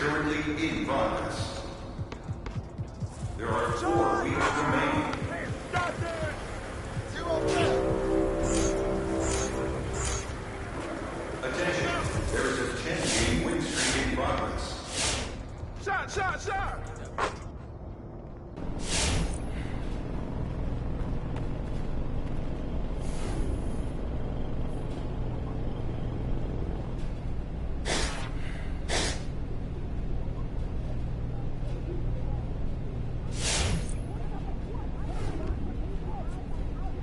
currently in progress. There are 4 weeks remaining. Attention, there is a 10-game win streak in progress. Shot!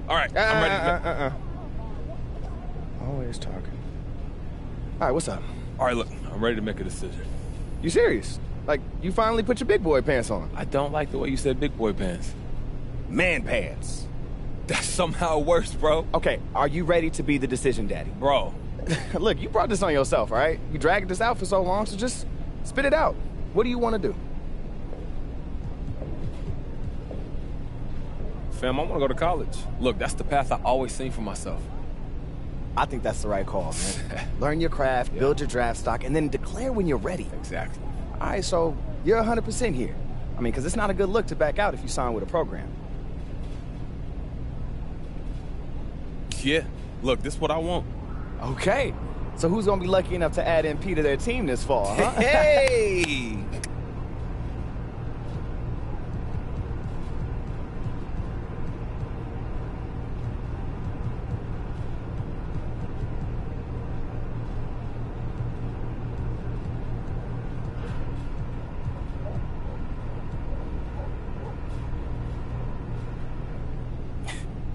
All right, I'm ready. Always talking. All right, what's up? All right, look, I'm ready to make a decision. You serious? Like, you finally put your big boy pants on? I don't like the way you said big boy pants. Man pants. That's somehow worse, bro. Okay, are you ready to be the decision daddy? Bro. Look, you brought this on yourself, all right? You dragged this out for so long, so just spit it out. What do you want to do? Fam, I want to go to college. Look, that's the path I always seen for myself. I think that's the right call, man. Learn your craft, build your draft stock, and then declare when you're ready. Exactly. All right, so you're 100% here. I mean, because it's not a good look to back out if you sign with a program. Yeah, look, this is what I want. Okay, so who's going to be lucky enough to add MP to their team this fall, huh? Hey!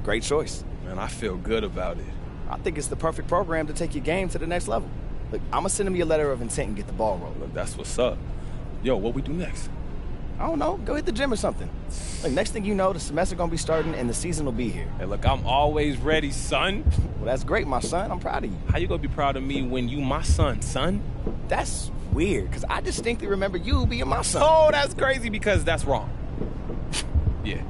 Great choice. Man, I feel good about it. I think it's the perfect program to take your game to the next level. Look, I'm going to send him your letter of intent and get the ball rolling. Look, that's what's up. Yo, what we do next? I don't know. Go hit the gym or something. Look, next thing you know, the semester going to be starting and the season will be here. Hey, look, I'm always ready, son. Well, that's great, my son. I'm proud of you. How you gonna be proud of me when you my son? That's weird, because I distinctly remember you being my son. Oh, that's crazy because that's wrong. Yeah.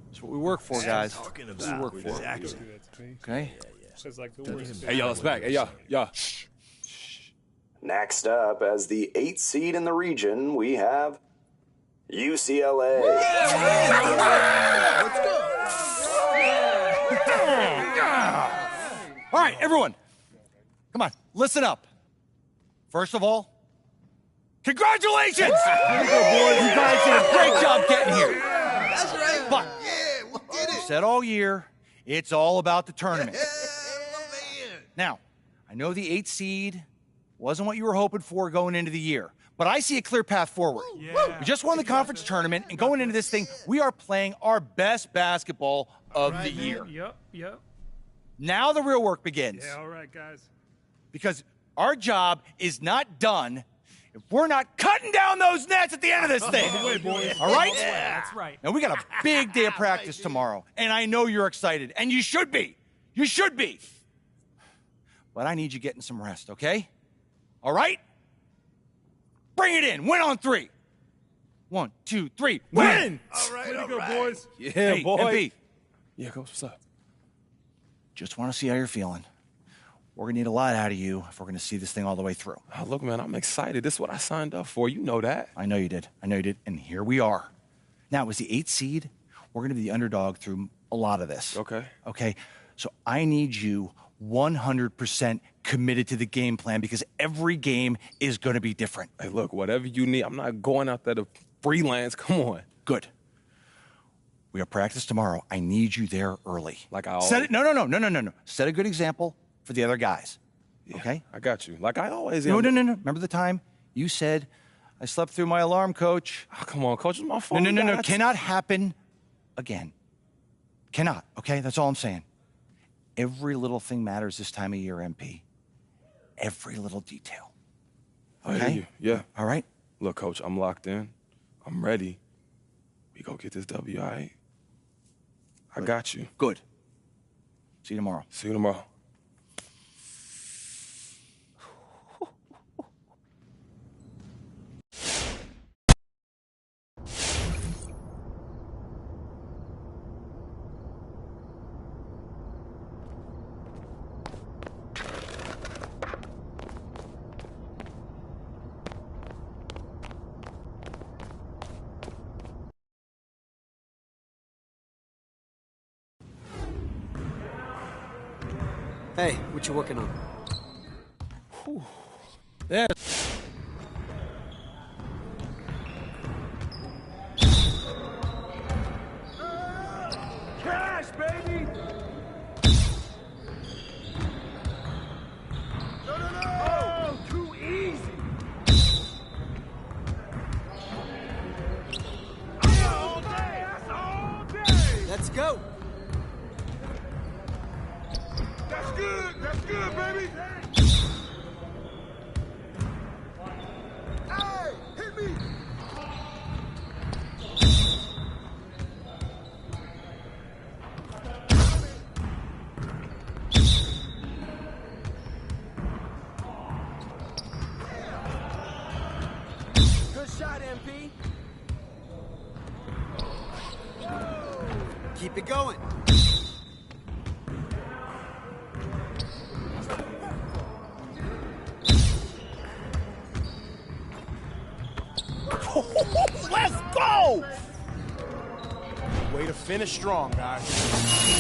That's what we work for, guys. Talking That's what we work for. Exactly. Okay? Hey, y'all, it's back. Hey, y'all. Next up, as the 8th seed in the region, we have UCLA. Let's go. All right, everyone. Come on, listen up. First of all, congratulations! You guys did a great job getting here. That's right. But we did you it. said all year, it's all about the tournament. Man. Now, I know the 8th seed wasn't what you were hoping for going into the year, but I see a clear path forward. Yeah. We just won the conference tournament, and going into this thing, we are playing our best basketball of the year. Yep. Now the real work begins. Yeah, all right, guys. Because our job is not done if we're not cutting down those nets at the end of this thing. All right? That's right. Now, we got a big day of practice tomorrow, and I know you're excited, and you should be. You should be. But I need you getting some rest, okay? All right? Bring it in. Win on 3. 1, 2, 3. Win! All right, Way to all go, right. boys. Yeah, Hey, boy. MP, Yeah, coach, what's up? just want to see how you're feeling. We're going to need a lot out of you if we're going to see this thing all the way through. Oh, look, man, I'm excited. This is what I signed up for. You know that. I know you did. And here we are. Now, as the 8th seed, we're going to be the underdog through a lot of this. Okay. Okay? So I need you 100% committed to the game plan because every game is going to be different. Hey, look, whatever you need. I'm not going out there to freelance. Come on. Good. We have practice tomorrow. I need you there early. Like I Set always... it. No. Set a good example for the other guys. Yeah, okay? I got you. Like I always No. am. Remember the time you said, I slept through my alarm, coach? Oh, come on, coach. It's my phone. No. Cannot happen again. Cannot, okay? That's all I'm saying. Every little thing matters this time of year, MP. Every little detail. I Okay? hear you. Yeah. All right? Look, coach, I'm locked in. I'm ready. We go get this W, all right? I got you. Good. See you tomorrow. See you tomorrow. Hey, what you working on? Yeah. Cash, baby! No! Oh, too easy! All day! That's all day! Let's go. That's good, baby! Hey, hit me! Good shot, MP. Keep it going. Let's go! Way to finish strong, guys.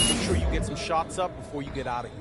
Make sure you get some shots up before you get out of here.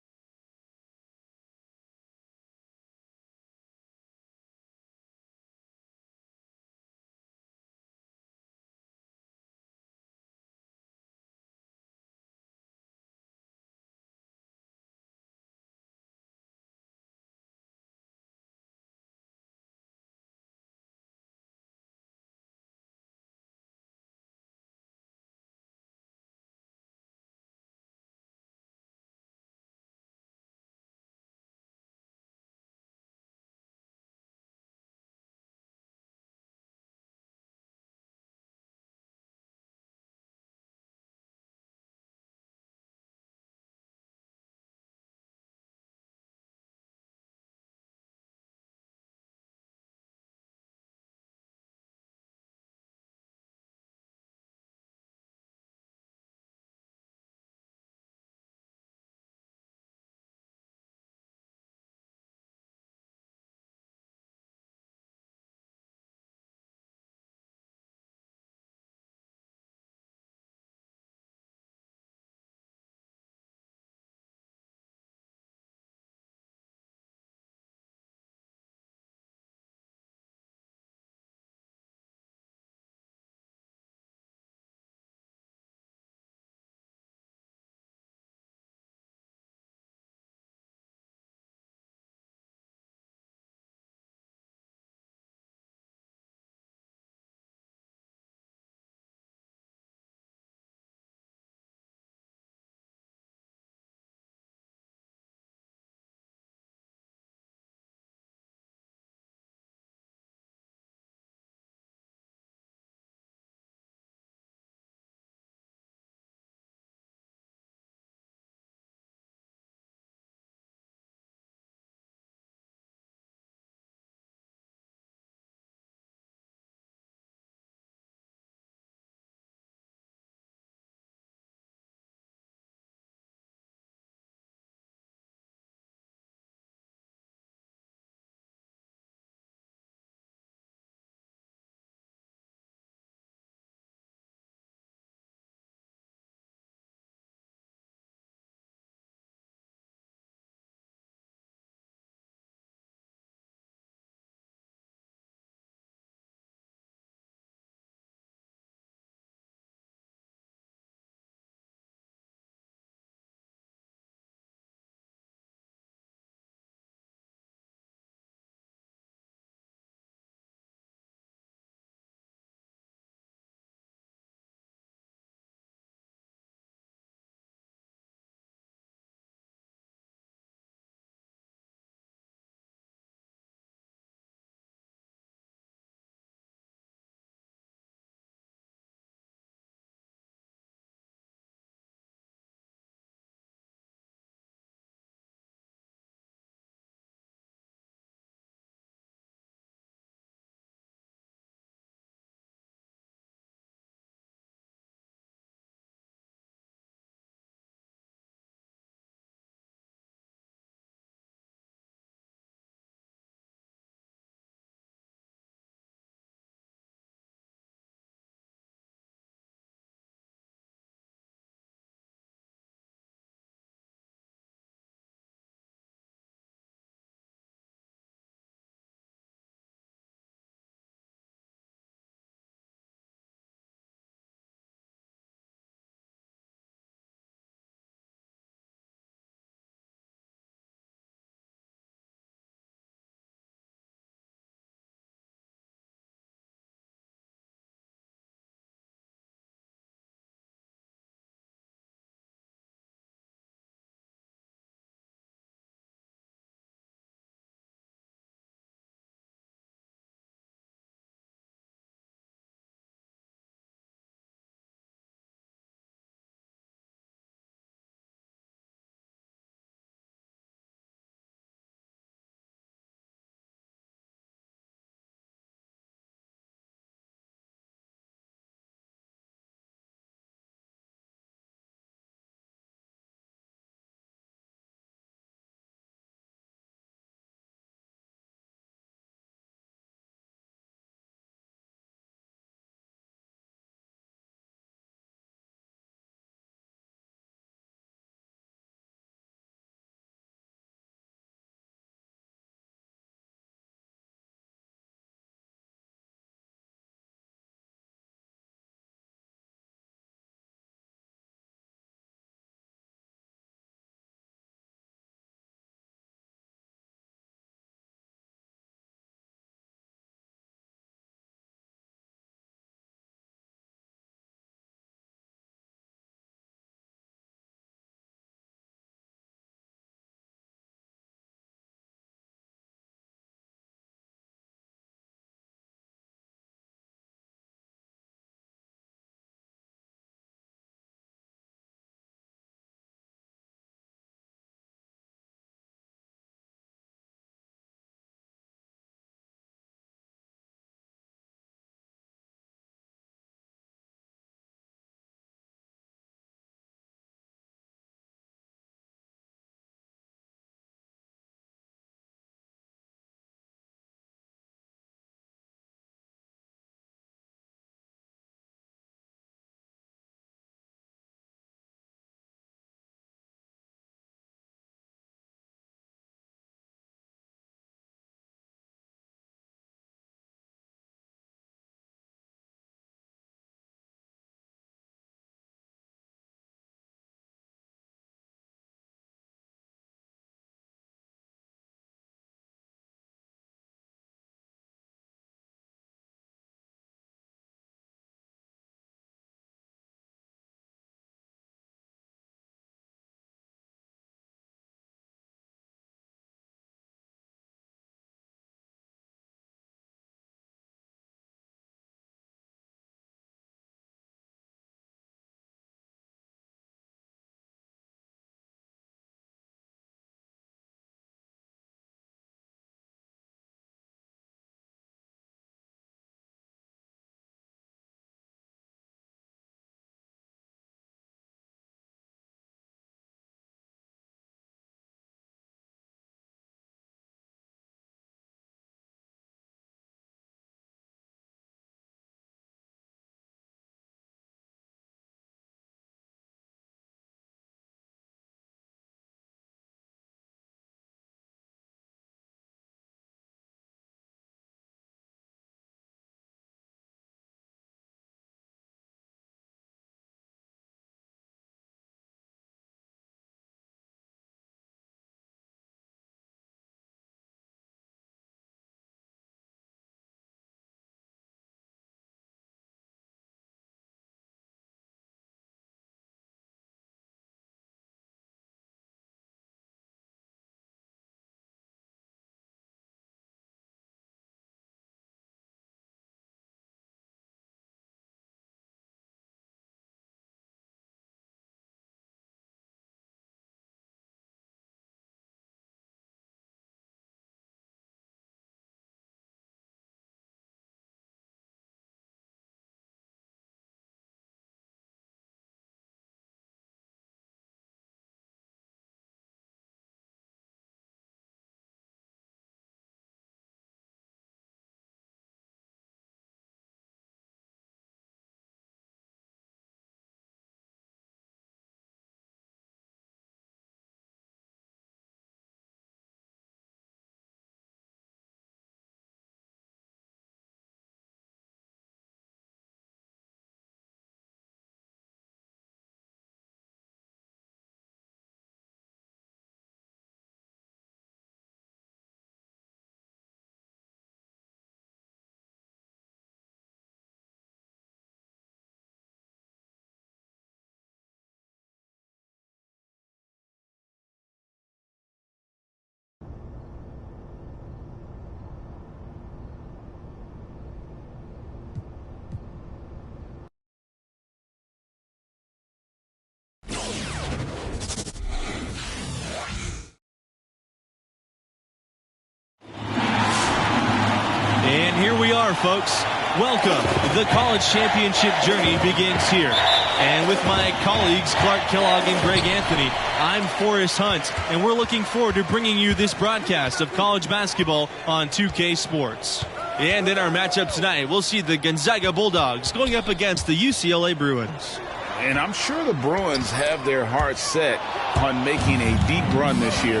are, folks. Welcome. The college championship journey begins here. And with my colleagues, Clark Kellogg and Greg Anthony, I'm Forrest Hunt, and we're looking forward to bringing you this broadcast of college basketball on 2K Sports. And in our matchup tonight, we'll see the Gonzaga Bulldogs going up against the UCLA Bruins. And I'm sure the Bruins have their hearts set on making a deep run this year.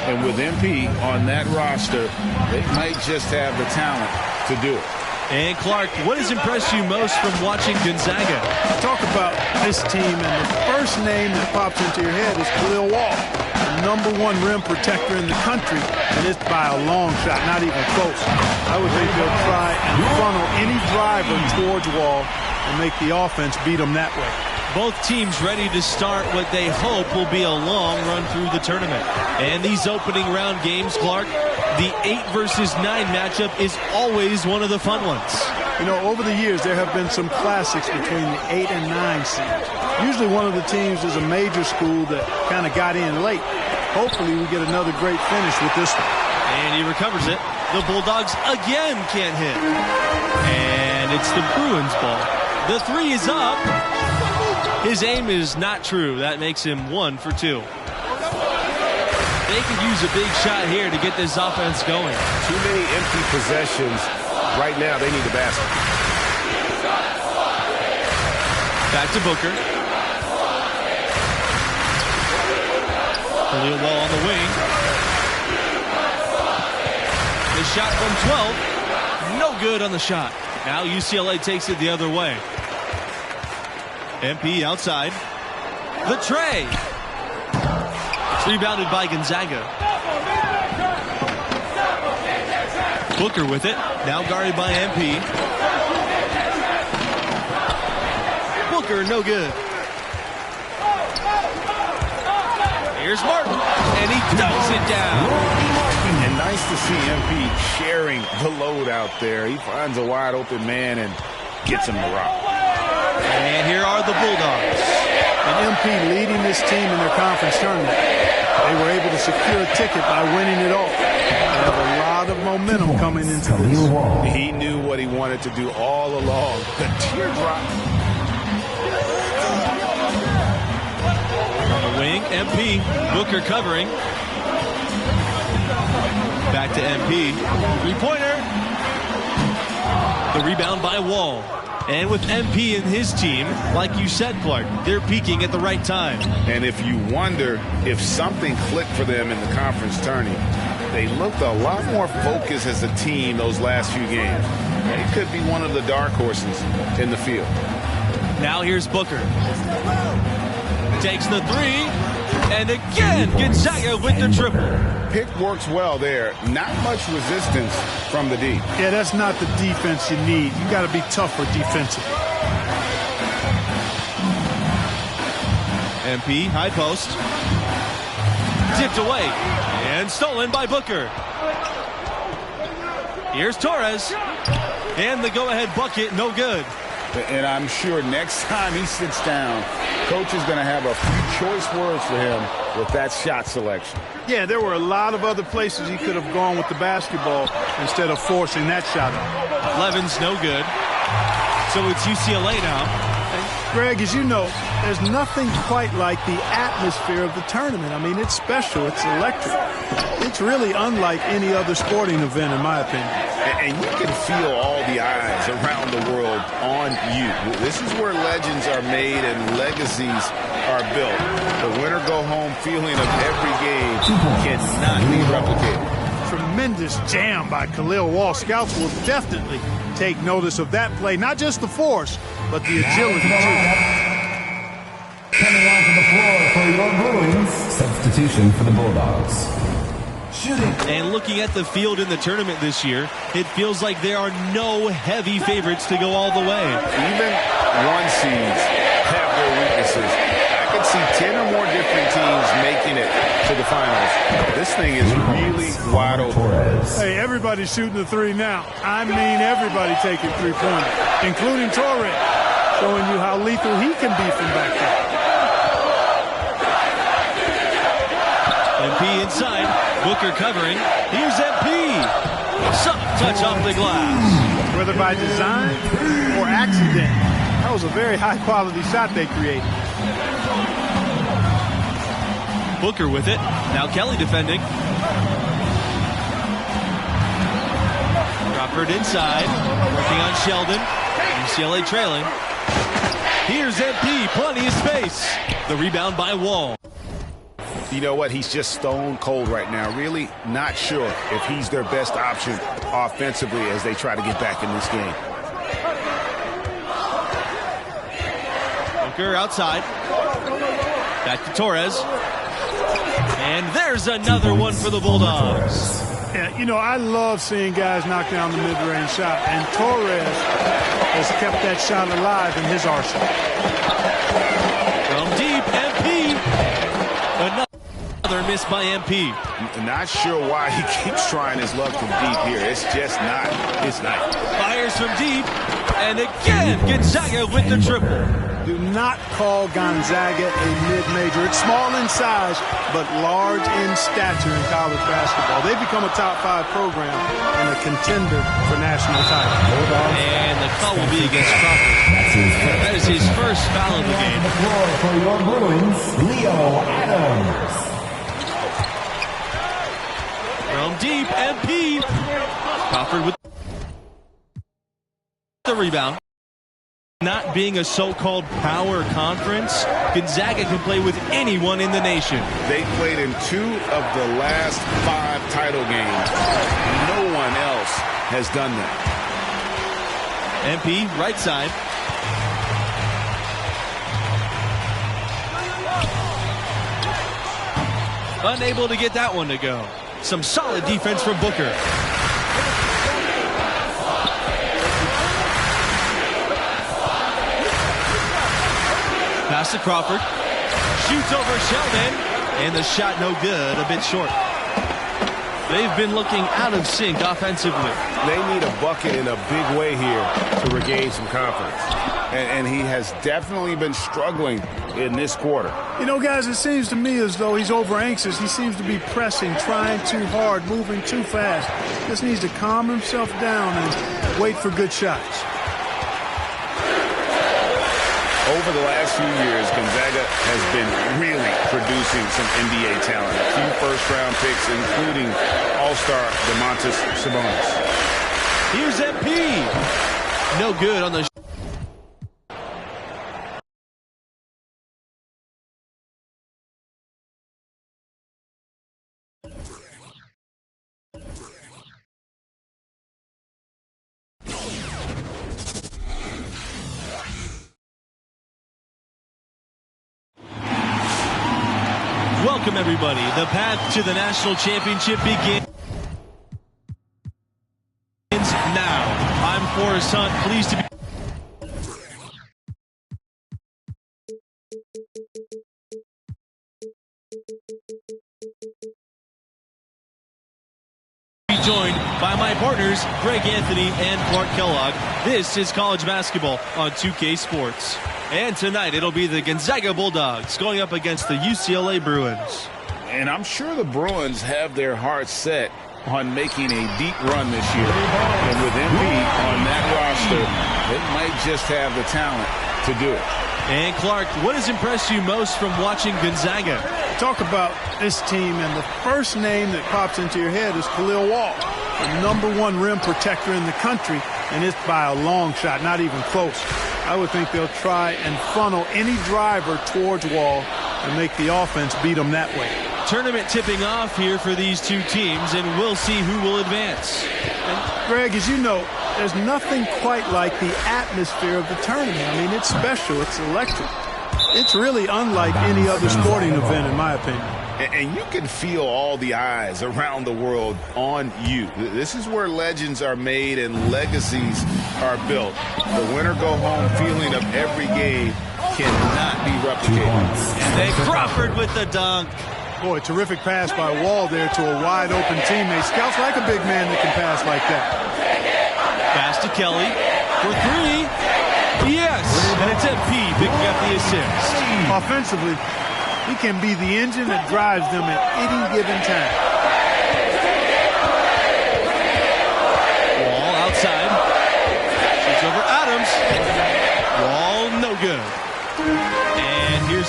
And with MP on that roster, they might just have the talent to do it. And Clark, what has impressed you most from watching Gonzaga? Talk about this team, and the first name that pops into your head is Khalil Wall, the #1 rim protector in the country, and it's by a long shot, not even close. I would think they'll try and funnel any driver towards Wall and make the offense beat them that way. Both teams ready to start what they hope will be a long run through the tournament. And these opening round games, Clark, the 8 versus 9 matchup is always one of the fun ones. You know, over the years, there have been some classics between the 8 and 9 seeds. Usually one of the teams is a major school that kind of got in late. Hopefully we get another great finish with this one. And he recovers it. The Bulldogs again can't hit. And it's the Bruins ball. The 3 is up. His aim is not true. That makes him 1 for 2. They could use a big shot here to get this offense going. Too many empty possessions. Right now, they need a basket. Back to Booker. Khalil Wall on the wing. The shot from 12. No good on the shot. Now UCLA takes it the other way. MP outside. The tray. It's rebounded by Gonzaga. Booker with it. Now guarded by MP. Booker, no good. Here's Martin. And he dumps it down. And nice to see MP sharing the load out there. He finds a wide open man and gets him to rock. And here are the Bulldogs. And MP leading this team in their conference tournament. They were able to secure a ticket by winning it all. They have a lot of momentum coming into this. He knew what he wanted to do all along. The teardrop. On the wing, MP. Booker covering. Back to MP. Three-pointer. The rebound by Wall. And with MP and his team, like you said, Clark, they're peaking at the right time. And if you wonder if something clicked for them in the conference tourney, they looked a lot more focused as a team those last few games. They could be one of the dark horses in the field. Now here's Booker. Takes the 3. And again, Gonzaga with the triple. Pick works well there. Not much resistance from the D. Yeah, that's not the defense you need. You got to be tougher defensively. MP, high post. Tipped away. And stolen by Booker. Here's Torres. And the go-ahead bucket, no good. And I'm sure next time he sits down, coach is going to have a few choice words for him with that shot selection. Yeah, there were a lot of other places he could have gone with the basketball instead of forcing that shot up. Levin's no good. So it's UCLA now. Greg, as you know, there's nothing quite like the atmosphere of the tournament. I mean, it's special. It's electric. It's really unlike any other sporting event, in my opinion. And you can feel all the eyes around the world on you. This is where legends are made and legacies are built. The winner-go-home feeling of every game cannot be replicated. Tremendous jam by Khalil Wall. Scouts will definitely take notice of that play. Not just the force, but the agility, too. Coming onto the floor for your Bruins. Substitution for the Bulldogs. And looking at the field in the tournament this year, it feels like there are no heavy favorites to go all the way. Even 1 seeds have their weaknesses. I could see 10 or more different teams making it to the finals. This thing is really wide open. Hey, everybody's shooting the 3 now. I mean everybody taking 3-pointers, including Torres, showing you how lethal he can be from back there. MP inside. Booker covering. Here's MP. Soft touch off the glass. whether by design or accident. That was a very high-quality shot they created. Booker with it. Now Kelly defending. Crawford inside. Working on Sheldon. UCLA trailing. Here's MP. Plenty of space. The rebound by Wall. You know what? He's just stone cold right now. Really not sure if he's their best option offensively as they try to get back in this game. Booker outside. Back to Torres. And there's another one for the Bulldogs. Yeah, you know, I love seeing guys knock down the mid-range shot, and Torres has kept that shot alive in his arsenal. From deep, MP. Another miss by MP. Not sure why he keeps trying his luck from deep here. It's just not his night. Fires from deep. And again, Gonzaga with the triple. Do not call Gonzaga a mid-major. It's small in size, but large in stature in college basketball. They've become a top-5 program and a contender for national titles. And the call will be against Crawford. That is his first foul of the game. For your Bruins, Leo Adams. From deep, MP. Crawford with the rebound. Not being a so-called power conference, Gonzaga can play with anyone in the nation. They played in 2 of the last 5 title games. No one else has done that. MP, right side. Unable to get that one to go. Some solid defense from Booker. Pass to Crawford. Shoots over Sheldon. And the shot no good, a bit short. They've been looking out of sync offensively. They need a bucket in a big way here to regain some confidence. And he has definitely been struggling in this quarter. You know, guys, it seems to me as though he's over-anxious. He seems to be pressing, trying too hard, moving too fast. Just needs to calm himself down and wait for good shots. Over the last few years, Gonzaga has been really producing some NBA talent. A few first-round picks, including All-Star Domantas Sabonis. Here's MP. No good on the Welcome, everybody. The path to the national championship begins now. I'm Forrest Hunt, pleased to be joined by my partners, Greg Anthony and Clark Kellogg. This is college basketball on 2K Sports. And tonight, it'll be the Gonzaga Bulldogs going up against the UCLA Bruins. And I'm sure the Bruins have their hearts set on making a deep run this year. And with Embiid on that roster, they might just have the talent to do it. And Clark, what has impressed you most from watching Gonzaga? Talk about this team, and the first name that pops into your head is Khalil Wall, the #1 rim protector in the country, and it's by a long shot, not even close. I would think they'll try and funnel any driver towards Wall and make the offense beat them that way. Tournament tipping off here for these two teams, and we'll see who will advance. And Greg, as you know, there's nothing quite like the atmosphere of the tournament. I mean, it's special. It's electric. It's really unlike any other sporting event, in my opinion. And you can feel all the eyes around the world on you. This is where legends are made and legacies are built. The winner-go-home feeling of every game cannot be replicated. And then Crawford with the dunk. Boy, terrific pass by Wall there to a wide-open teammate. Scouts like a big man that can pass like that. Pass to Kelly for 3. Yes, and it's MP picking up the assist. Offensively, he can be the engine that drives them at any given time. Wall outside.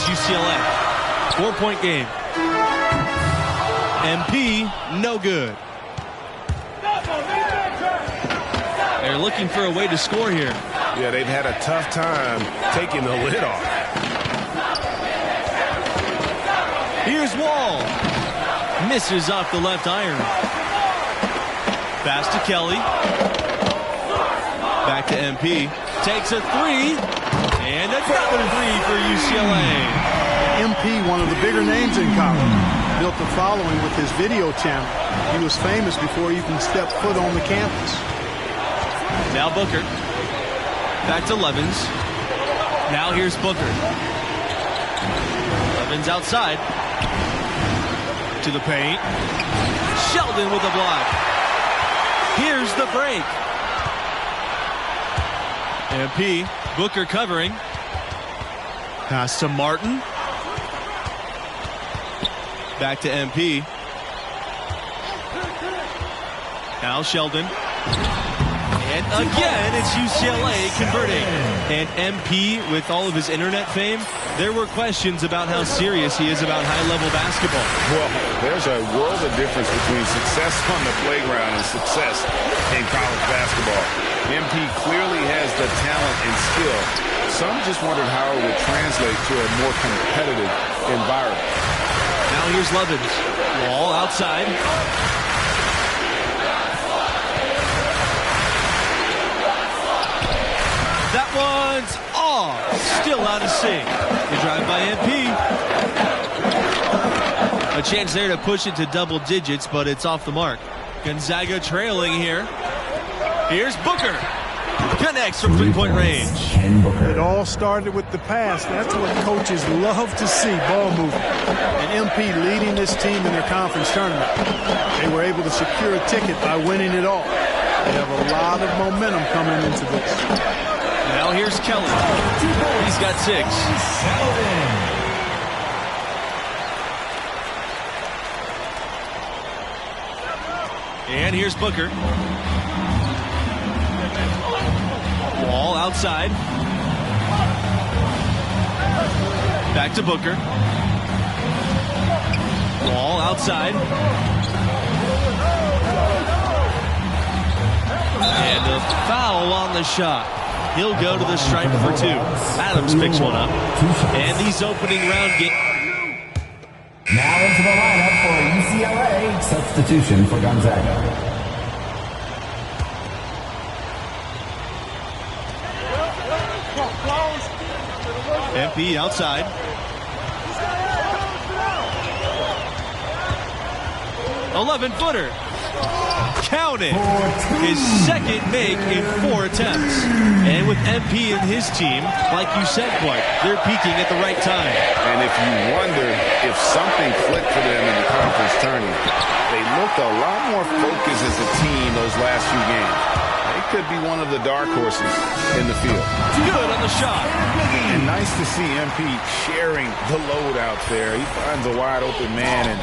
against UCLA. 4-point game. MP, no good. They're looking for a way to score here. Yeah, they've had a tough time taking the lid off. Here's Wall. Misses off the left iron. Pass to Kelly. Back to MP. Takes a three. And another three for UCLA. MP, one of the bigger names in college. Built a following with his video channel. He was famous before he even stepped foot on the campus. Now Booker. Back to Levens. Now here's Booker. Levens outside. To the paint. Sheldon with a block. Here's the break. MP. Booker covering. Pass to Martin. Back to MP. Now Sheldon. And again, it's UCLA converting. And MP, with all of his internet fame, there were questions about how serious he is about high-level basketball. Well, there's a world of difference between success on the playground and success in college basketball. MP clearly has the talent and skill. Some just wondered how it would translate to a more competitive environment. Now here's Levens. Wall outside. That one's off. Still out of sync. The drive by MP. A chance there to push it to double digits, but it's off the mark. Gonzaga trailing here. Here's Booker. Connects from three-point range. It all started with the pass. That's what coaches love to see, ball movement. And MP leading this team in their conference tournament. They were able to secure a ticket by winning it all. They have a lot of momentum coming into this. Now here's Kelly. He's got 6. And here's Booker. Wall outside. Back to Booker. Wall outside. And a foul on the shot. He'll go to the stripe for 2. Adams picks one up. And these opening round games. Now into the lineup for UCLA. Substitution for Gonzaga. MP outside. "11-footer. Count it. His second make in 4 attempts. And with MP and his team, like you said, Clark, they're peaking at the right time. And if you wonder if something clicked for them in the conference tournament, they looked a lot more focused as a team those last few games. They could be one of the dark horses in the field. Good on the shot. And nice to see MP sharing the load out there. He finds a wide open man and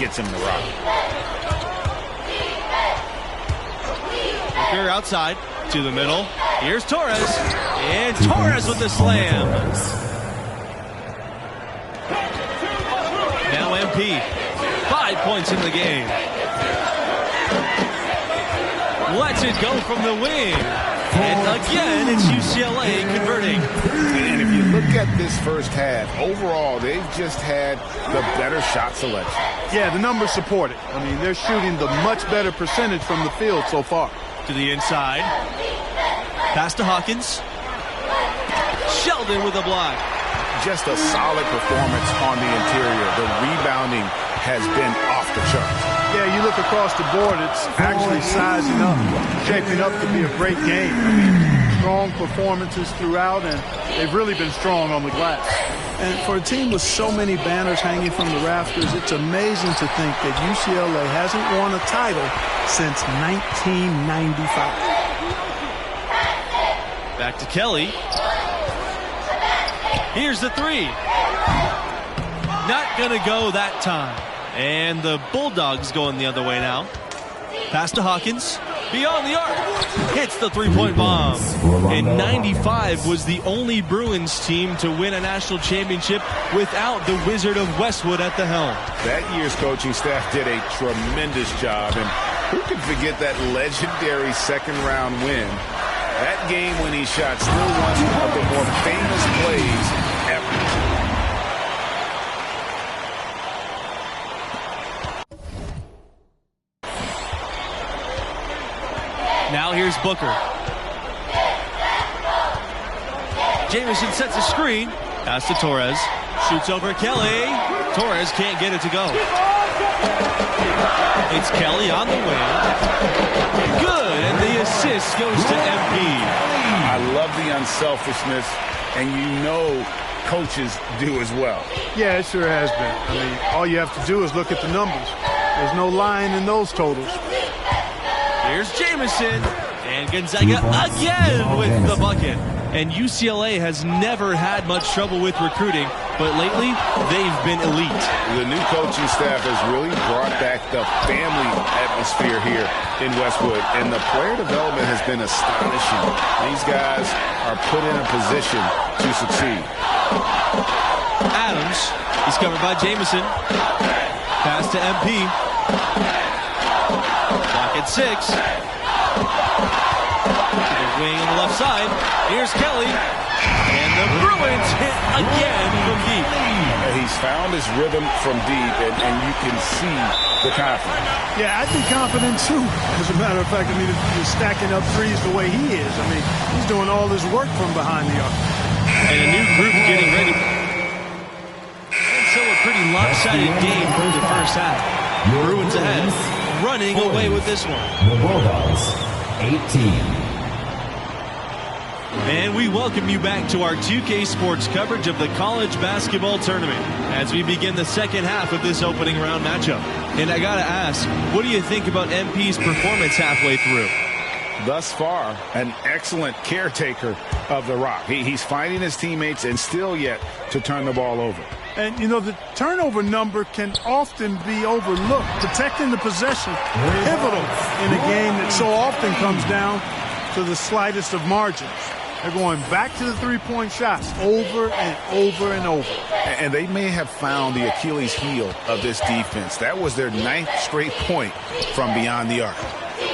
gets him to rock. Booker outside to the middle. Here's Torres. And Torres with the slam. Now MP. 5 points in the game. Lets it go from the wing. And again, it's UCLA converting. And if you look at this first half, overall, they've just had the better shot selection. Yeah, the numbers support it. I mean, they're shooting the much better percentage from the field so far. To the inside. Pass to Hawkins. Sheldon with a block. Just a solid performance on the interior. The rebounding has been off the charts. Yeah, you look across the board, it's actually sizing up, shaping up to be a great game. I mean, strong performances throughout, and they've really been strong on the glass. And for a team with so many banners hanging from the rafters, it's amazing to think that UCLA hasn't won a title since 1995. Back to Kelly. Here's the 3. Not gonna go that time. And the Bulldogs going the other way now. Pass to Hawkins. beyond the arc, hits the three-point bomb. And 95 was the only Bruins team to win a national championship without the Wizard of Westwood at the helm. That year's coaching staff did a tremendous job, and who can forget that legendary second-round win? That game-winning shot still one of the more famous plays ever. Now here's Booker. Jamison sets a screen. Pass to Torres. Shoots over Kelly. Torres can't get it to go. It's Kelly on the wing. Good, and the assist goes to MP. I love the unselfishness, and you know coaches do as well. Yeah, it sure has been. I mean, all you have to do is look at the numbers. There's no lying in those totals. Here's Jamison, and Gonzaga again with the bucket. And UCLA has never had much trouble with recruiting, but lately they've been elite. The new coaching staff has really brought back the family atmosphere here in Westwood, and the player development has been astonishing. These guys are put in a position to succeed. Adams, he's covered by Jamison. Pass to MP. Clock at 6. To the wing on the left side. Here's Kelly. And the Bruins hit again from deep. He's found his rhythm from deep, and you can see the confidence. Yeah, I'd be confident too. As a matter of fact, I mean, he's stacking up threes the way he is. I mean, he's doing all his work from behind the arc. And a new group getting ready. And so a pretty lopsided game for the first half. Bruins ahead, running away with this one. The Bulldogs, 18. And we welcome you back to our 2K Sports coverage of the college basketball tournament as we begin the second half of this opening round matchup. And I gotta ask, what do you think about MP's performance halfway through? Thus far, an excellent caretaker of the rock. He's finding his teammates and still yet to turn the ball over. And, you know, the turnover number can often be overlooked. Protecting the possession, pivotal in a game that so often comes down to the slightest of margins. They're going back to the three-point shots over and over and over. And they may have found the Achilles heel of this defense. That was their 9th straight point from beyond the arc.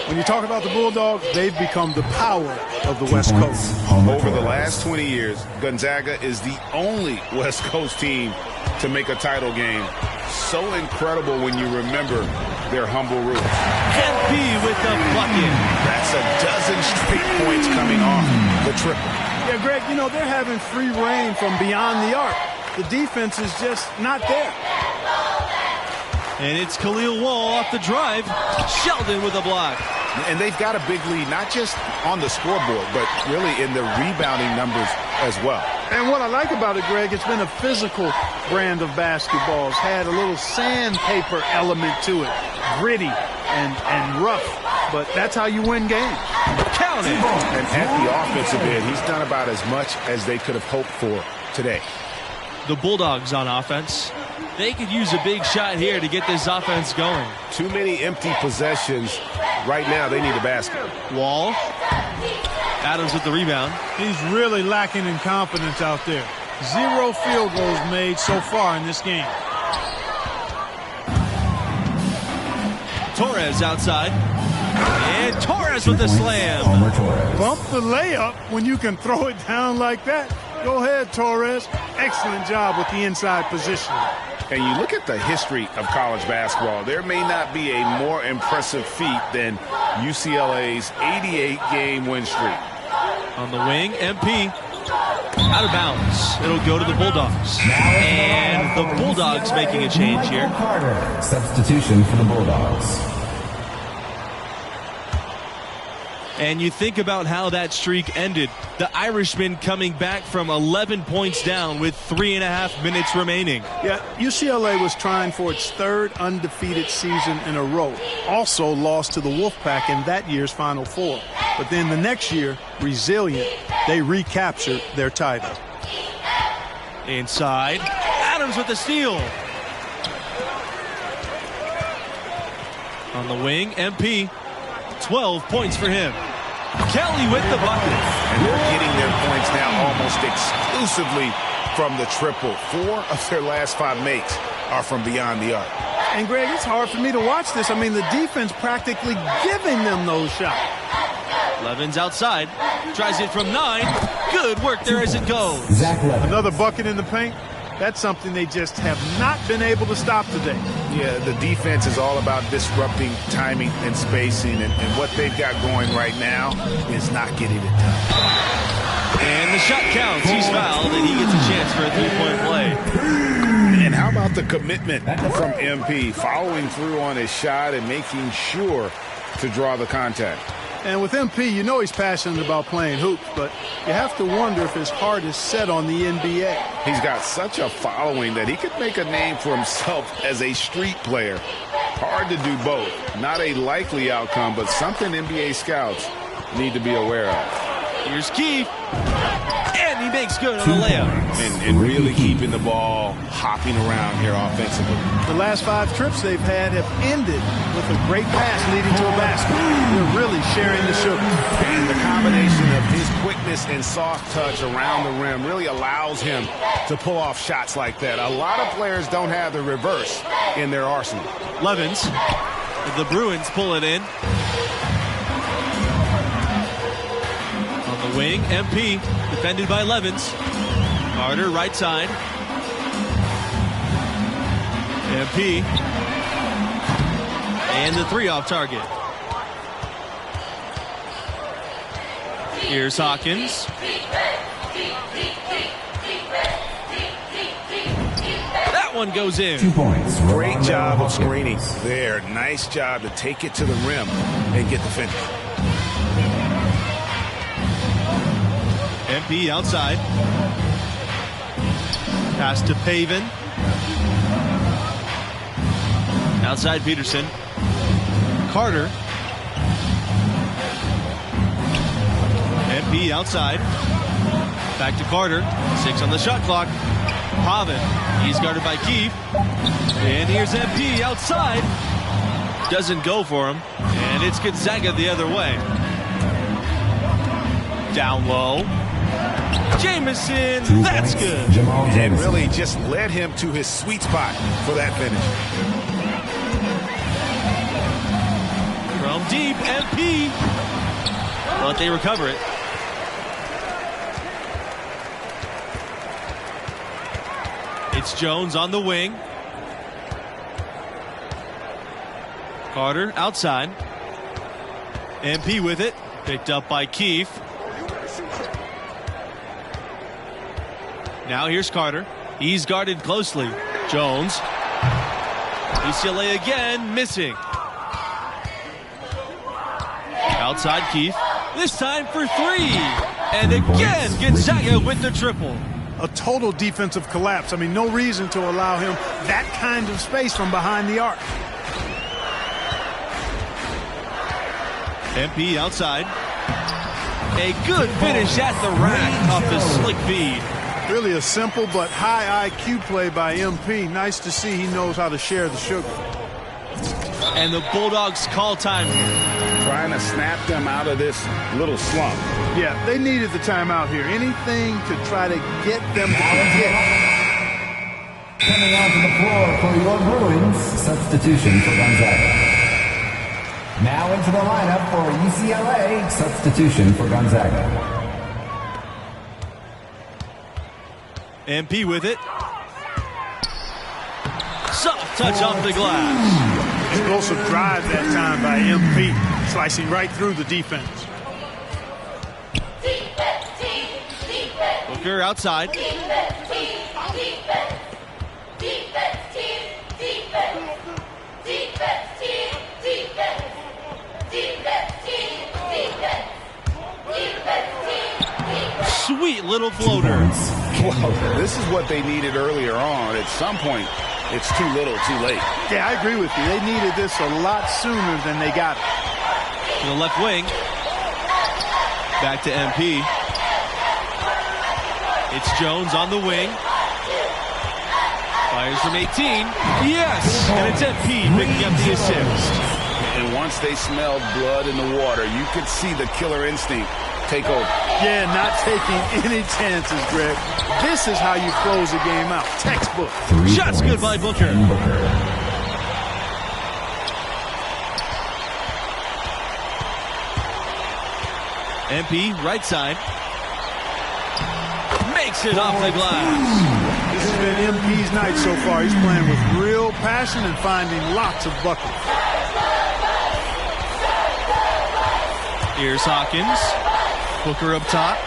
When you talk about the Bulldogs, they've become the power of the West Coast. Over the last 20 years, Gonzaga is the only West Coast team to make a title game. So incredible when you remember their humble roots. MP with the bucket. That's a dozen straight points coming off the triple. Yeah, Greg, you know, they're having free reign from beyond the arc. The defense is just not there. And it's Khalil Wall off the drive. Sheldon with a block. And they've got a big lead, not just on the scoreboard, but really in the rebounding numbers as well. And what I like about it, Greg, it's been a physical brand of basketball. It's had a little sandpaper element to it. Gritty and rough. But that's how you win games. Count it. And at the offensive end, he's done about as much as they could have hoped for today. The Bulldogs on offense. They could use a big shot here to get this offense going. Too many empty possessions. Right now, they need a basket. Wall. Adams with the rebound. He's really lacking in confidence out there. 0 field goals made so far in this game. Torres outside. And Torres with the slam. Bump the layup when you can throw it down like that. Go ahead, Torres. Excellent job with the inside position. And you look at the history of college basketball, there may not be a more impressive feat than UCLA's 88-game win streak. On the wing, MP. Out of bounds. It'll go to the Bulldogs. And the Bulldogs making a change here. Carter, substitution for the Bulldogs. And you think about how that streak ended. The Irishman coming back from 11 points down with 3.5 minutes remaining. Yeah, UCLA was trying for its 3rd undefeated season in a row. Also lost to the Wolfpack in that year's Final Four. But then the next year, resilient, they recaptured their title. Inside, Adams with the steal. On the wing, MP. 12 points for him. Kelly with the bucket. And they're getting their points now almost exclusively from the triple. 4 of their last 5 makes are from beyond the arc. And, Greg, it's hard for me to watch this. I mean, the defense practically giving them those shots. Levens outside. Tries it from 9. Good work there as it goes. Another bucket in the paint. That's something they just have not been able to stop today. Yeah, the defense is all about disrupting timing and spacing, and what they've got going right now is not getting it done. And the shot counts. He's fouled, and he gets a chance for a three-point play. And how about the commitment from MP, following through on his shot and making sure to draw the contact. And with MP, you know he's passionate about playing hoops, but you have to wonder if his heart is set on the NBA. He's got such a following that he could make a name for himself as a street player. Hard to do both. Not a likely outcome, but something NBA scouts need to be aware of. Here's Keith. And he makes good on the layup. And really keeping the ball hopping around here offensively. The last 5 trips they've had have ended with a great pass leading to a basket. They're really sharing the sugar. And the combination of his quickness and soft touch around the rim really allows him to pull off shots like that. A lot of players don't have the reverse in their arsenal. Levens. The Bruins pull it in. On the wing, MP. Defended by Levens. Carter, right side. MP. And the 3 off target. Here's Hawkins. That one goes in. 2 points. Great job of screening there. Nice job to take it to the rim and get the finish. MP outside. Pass to Pavin. Outside Peterson. Carter. MP outside. Back to Carter. 6 on the shot clock. Pavin. He's guarded by Keefe. And here's MP outside. Doesn't go for him. And it's Gonzaga the other way. Down low. Jamison, that's good. And really just led him to his sweet spot for that finish. From deep, MP. But they recover it. It's Jones on the wing. Carter outside. MP with it. Picked up by Keefe. Now here's Carter. He's guarded closely. Jones. UCLA again, missing. Outside Keefe. This time for 3. And again, Gonzaga with the triple. A total defensive collapse. I mean, no reason to allow him that kind of space from behind the arc. MP outside. A good finish at the rack off the slick feed. Really a simple but high IQ play by MP. Nice to see he knows how to share the sugar. And the Bulldogs call time here. Trying to snap them out of this little slump. Yeah, they needed the timeout here. Anything to try to get them to forget. Coming onto the floor for your Bruins, substitution for Gonzaga. Now into the lineup for UCLA, substitution for Gonzaga. MP with it. Soft touch off the glass. Explosive drive that time by MP, slicing right through the defense. Booker outside. Sweet little floater. Well, this is what they needed earlier on. At some point, it's too little, too late. Yeah, I agree with you. They needed this a lot sooner than they got it. To the left wing. Back to MP. It's Jones on the wing. Fires from 18. Yes! And it's MP picking up the assist. And once once they smelled blood in the water, you could see the killer instinct take over. Yeah, not taking any chances, Greg. This is how you close a game out. Textbook. Shots good by Booker. MP, right side. Makes it off the glass. This has been MP's night so far. He's playing with real passion and finding lots of buckets. Here's Hawkins. Booker up top.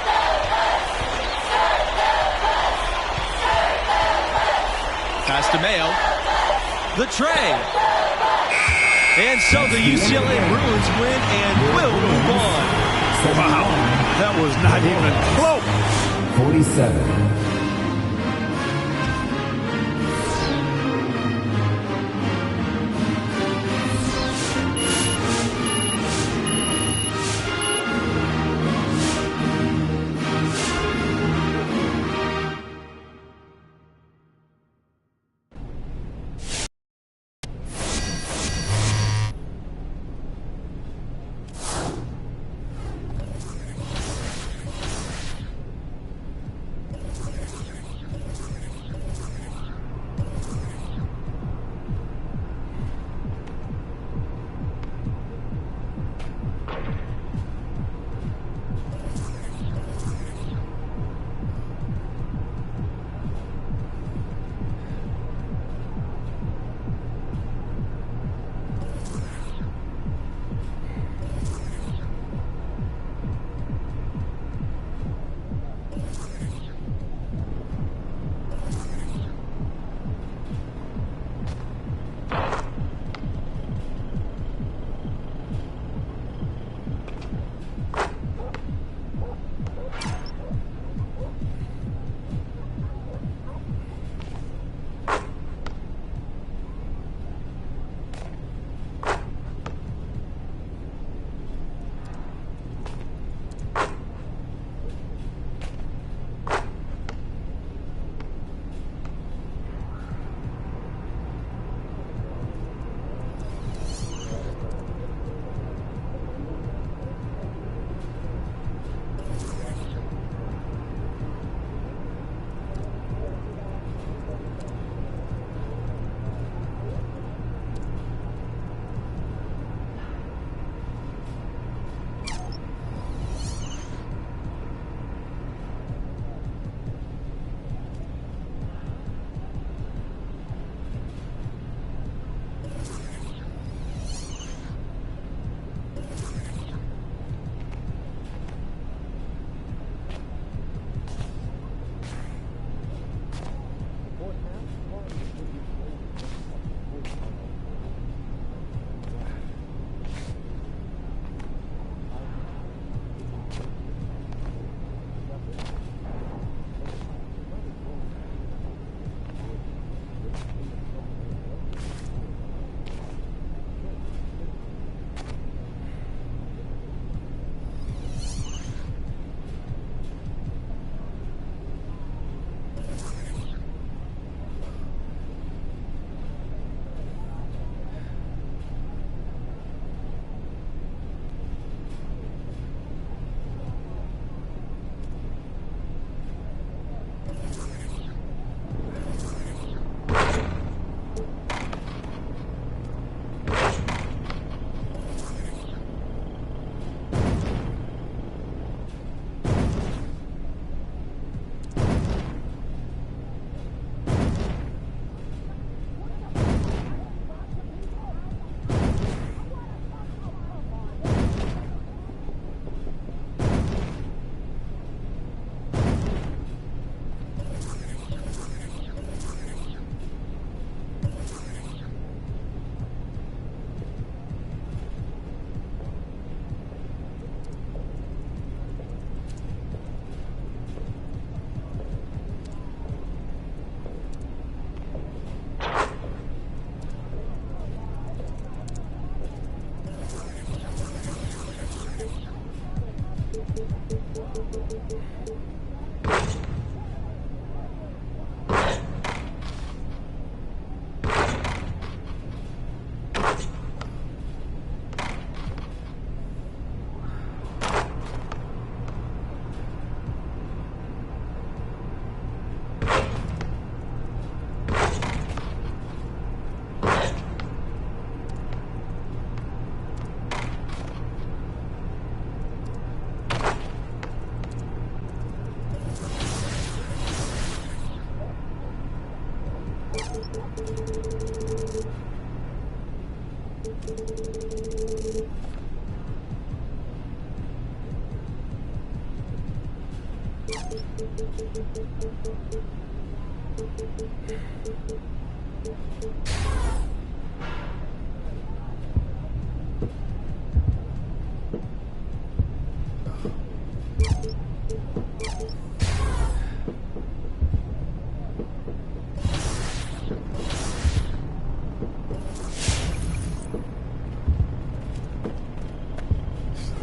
Pass to Mayo. The tray. And so the UCLA Bruins win and will move on. Wow, that was not even close. 47.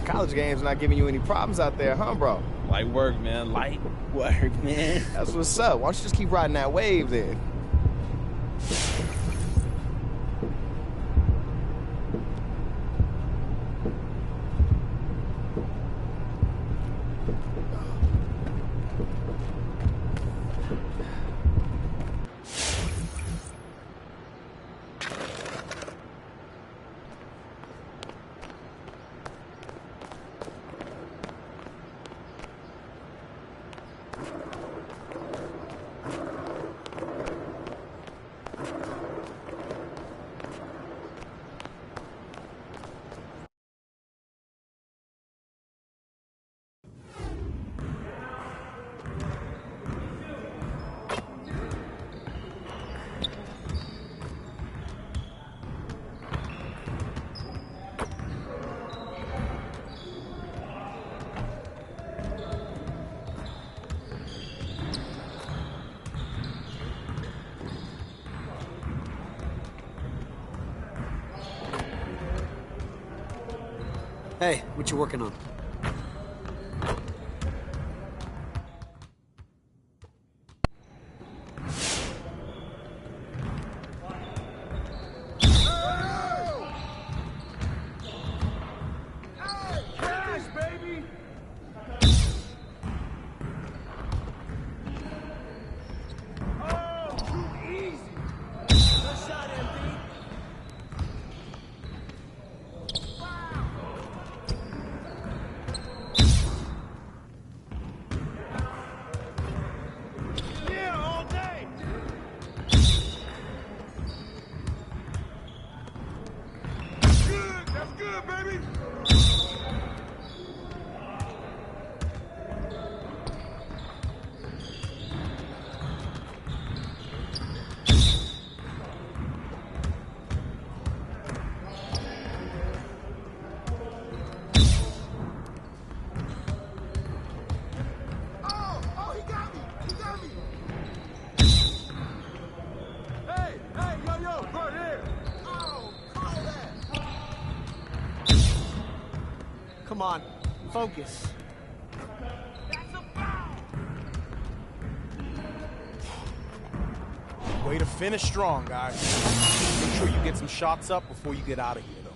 College games not giving you any problems out there, huh, bro? Light work, man. Light work, man. That's what's up. Why don't you just keep riding that wave then? Hey, what you working on? Come on, focus. Way to finish strong, guys. Make sure you get some shots up before you get out of here, though.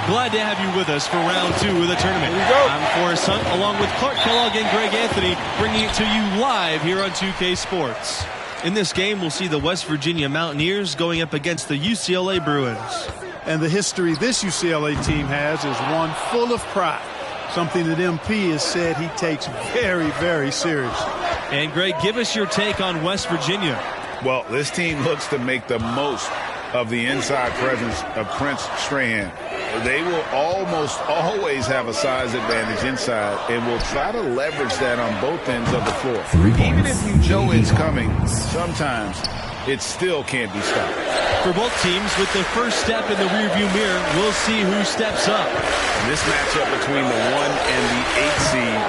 Glad to have you with us for round 2 of the tournament. Here we go. I'm Forrest Hunt, along with Clark Kellogg and Greg Anthony, bringing it to you live here on 2K Sports. In this game, we'll see the West Virginia Mountaineers going up against the UCLA Bruins. And the history this UCLA team has is one full of pride, something that MP has said he takes very, very seriously. And Greg, give us your take on West Virginia. Well, this team looks to make the most of the inside presence of Prince Strahan. They will almost always have a size advantage inside and will try to leverage that on both ends of the floor. Even if you know it's coming, sometimes it still can't be stopped. For both teams, with the first step in the rearview mirror, we'll see who steps up. This matchup between the 1 and the 8 seed,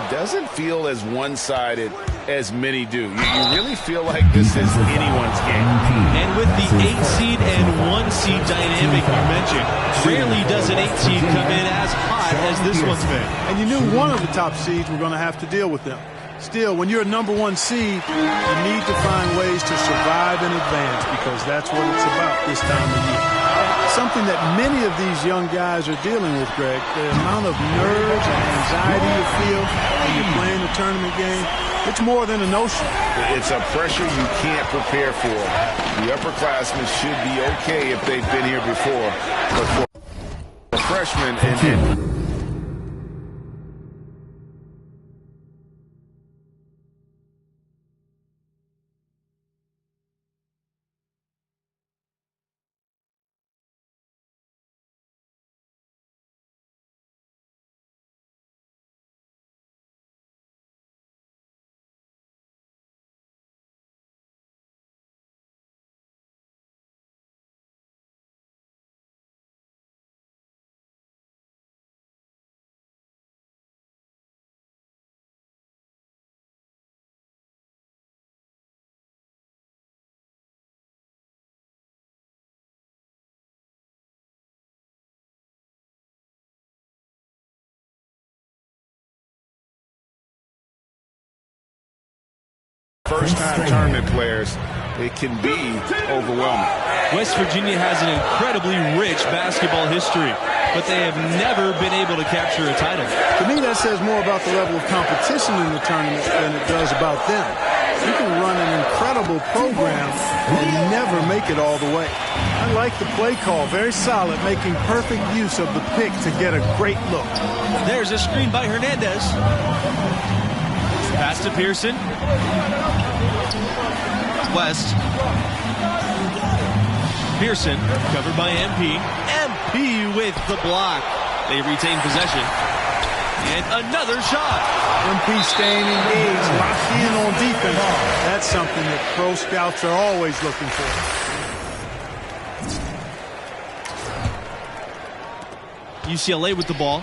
it doesn't feel as one-sided as many do. You really feel like this is anyone's game. And with the 8 seed and 1 seed dynamic you mentioned. Rarely does an 8 seed come in as hot as this one's been. And you knew one of the top seeds were going to have to deal with them. Still, when you're a number 1 seed, you need to find ways to survive and advance, because that's what it's about this time of year. Something that many of these young guys are dealing with, Greg. The amount of nerves and anxiety you feel when you're playing a tournament game, it's more than a notion. It's a pressure you can't prepare for. The upperclassmen should be okay if they've been here before. But for a freshman and first-time tournament players, it can be overwhelming. West Virginia has an incredibly rich basketball history, but they have never been able to capture a title. To me, that says more about the level of competition in the tournament than it does about them. You can run an incredible program and never make it all the way. I like the play call. Very solid, making perfect use of the pick to get a great look. There's a screen by Hernandez. Pass to Pearson. West. Pearson covered by MP. MP with the block. They retain possession. And another shot. MP staying engaged, locked in on defense. That's something that pro scouts are always looking for. UCLA with the ball.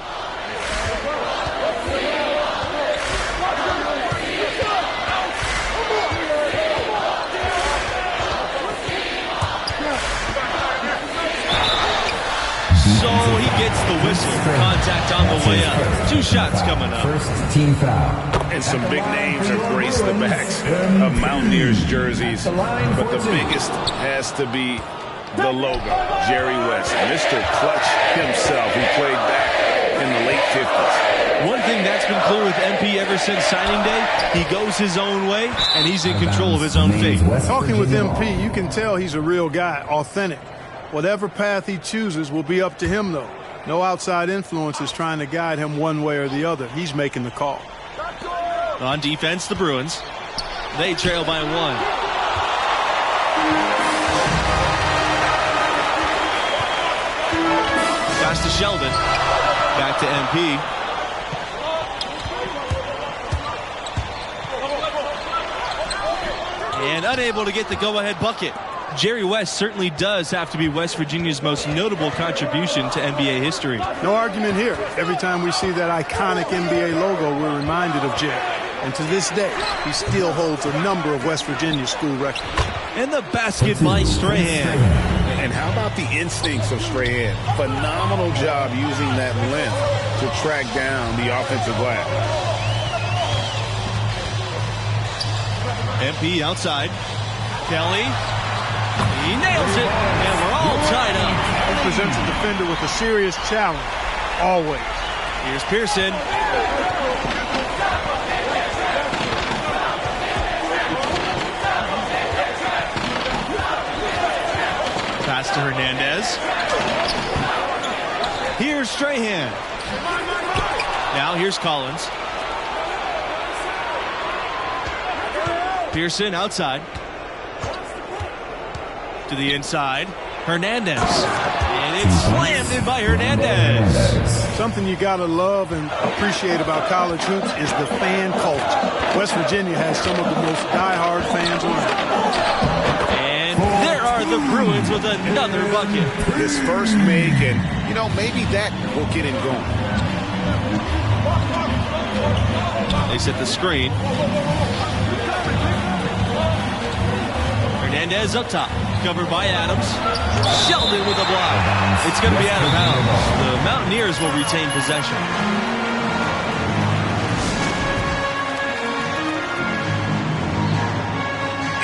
So he gets the whistle. Contact on the way up. 2 shots coming up. First team foul. And some big names have graced the backs of Mountaineers jerseys. But the biggest has to be the logo, Jerry West. Mr. Clutch himself, who played back in the late 50s. One thing that's been clear with MP ever since signing day, he goes his own way, and he's in control of his own fate. Talking with MP, you can tell he's a real guy, authentic. Whatever path he chooses will be up to him, though. No outside influence is trying to guide him one way or the other. He's making the call. On defense, the Bruins. They trail by 1. Pass to Sheldon. Back to MP. And unable to get the go-ahead bucket. Jerry West certainly does have to be West Virginia's most notable contribution to NBA history. No argument here. Every time we see that iconic NBA logo, we're reminded of Jerry. And to this day, he still holds a number of West Virginia school records. And the basket by Strahan. And how about the instincts of Strahan? Phenomenal job using that length to track down the offensive glass. MP outside. Kelly. He nails it, and we're all tied up. He presents a defender with a serious challenge, always. Here's Pearson. Pass to Hernandez. Here's Strahan. Now here's Collins. Pearson outside. To the inside. Hernandez. And it's slammed in by Hernandez. Something you got to love and appreciate about college hoops is the fan culture. West Virginia has some of the most diehard fans around. And there are the Bruins with another bucket. His first make, and, maybe that will get him going. They set the screen. Hernandez up top. Covered by Adams. Sheldon with a block. It's going to be out of bounds. The Mountaineers will retain possession.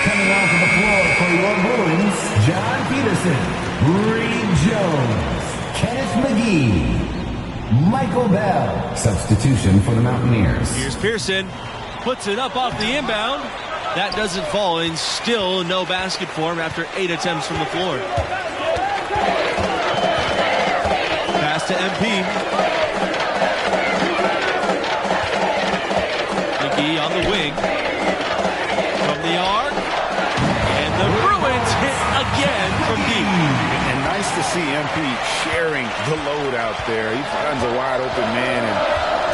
Coming onto the floor for your Bruins, John Peterson, Reed Jones, Kenneth McGee, Michael Bell. Substitution for the Mountaineers. Here's Pearson. Puts it up off the inbound. That doesn't fall, and still no basket for him after 8 attempts from the floor. Pass to MP. McGee on the wing. From the arc. And the Bruins hit again from deep. And nice to see MP sharing the load out there. He finds a wide open man and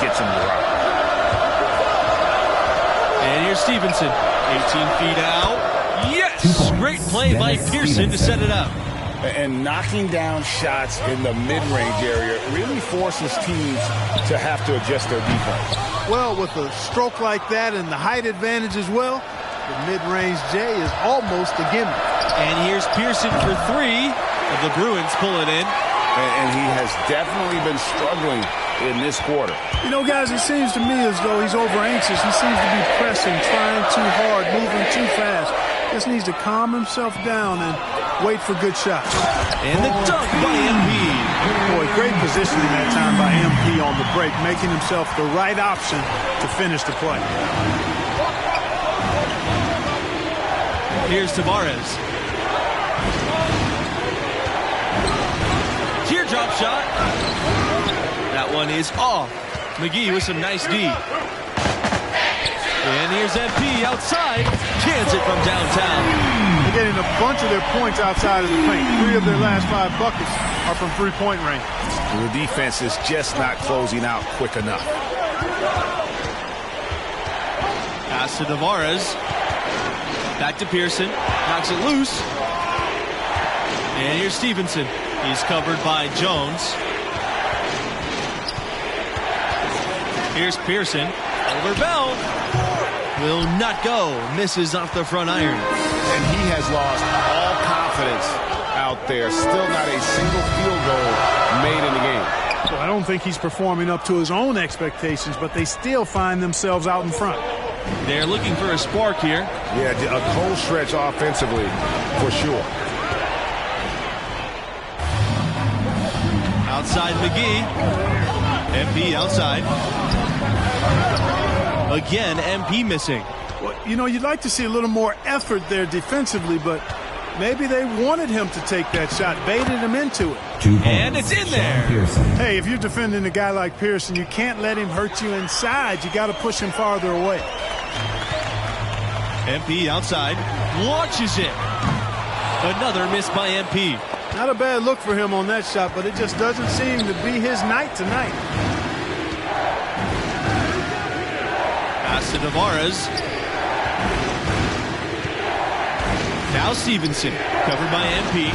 gets him to rock. And here's Stevenson. 18 feet out. Yes! Great play by Pearson to set it up. And knocking down shots in the mid-range area really forces teams to have to adjust their defense. Well, with a stroke like that and the height advantage as well, the mid-range J is almost a gimme. And here's Pearson for 3. The Bruins pull it in. And he has definitely been struggling in this quarter. You know, guys, it seems to me as though he's over-anxious. He seems to be pressing, trying too hard, moving too fast. Just needs to calm himself down and wait for good shots. And the dunk by MP. Boy, great positioning that time by MP on the break, making himself the right option to finish the play. Here's Tavares. Teardrop shot. That one is off. McGee with some nice D. And here's MP outside. Cans it from downtown. They're getting a bunch of their points outside of the paint. 3 of their last 5 buckets are from three-point range. The defense is just not closing out quick enough. Pass to Tavares. Back to Pearson. Knocks it loose. And here's Stevenson. He's covered by Jones. Here's Pearson. Over Bell. Will not go. Misses off the front iron. And he has lost all confidence out there. Still not a single field goal made in the game. Well, I don't think he's performing up to his own expectations, but they still find themselves out in front. They're looking for a spark here. Yeah, a cold stretch offensively, for sure. Outside McGee. MP outside. Again, MP missing. Well, you know, you'd like to see a little more effort there defensively, but maybe they wanted him to take that shot, baited him into it. And it's in there. Hey, if you're defending a guy like Pearson, you can't let him hurt you inside. You got to push him farther away. MP outside. Launches it. Another miss by MP. Not a bad look for him on that shot, but it just doesn't seem to be his night tonight. Pass to Tavares. Now Stevenson, covered by MP.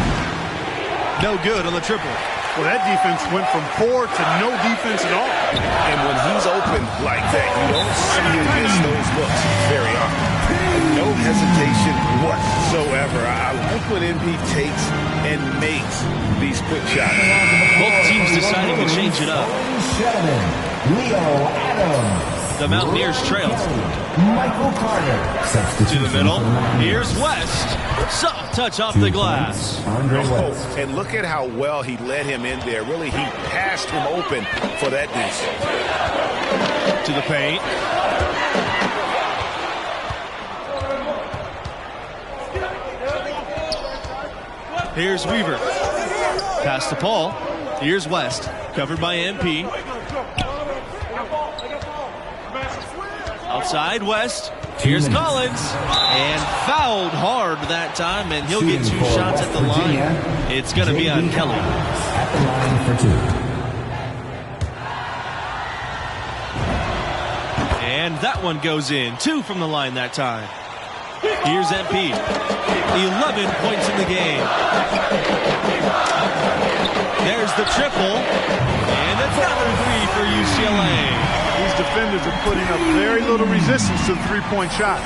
No good on the triple. Well, that defense went from poor to no defense at all. And when he's open like that, you don't see him miss those looks very often. No hesitation whatsoever. I like when MP takes and makes these quick shots. Both teams deciding to change it up. Leo Adams. The Mountaineers trail. Michael Carter. To the middle. Here's West. Soft touch off the glass. And look at how well he led him in there. Really, he passed him open for that deuce. To the paint. Here's Weaver. Pass to Paul. Here's West. Covered by MP. Outside West. Here's Collins. And fouled hard that time, and he'll get 2 shots at the line. It's going to be on Kelly. At the line for 2. And that one goes in. 2 from the line that time. Here's MP. 11 points in the game. There's the triple. And another 3 for UCLA. These defenders are putting up very little resistance to the three-point shot.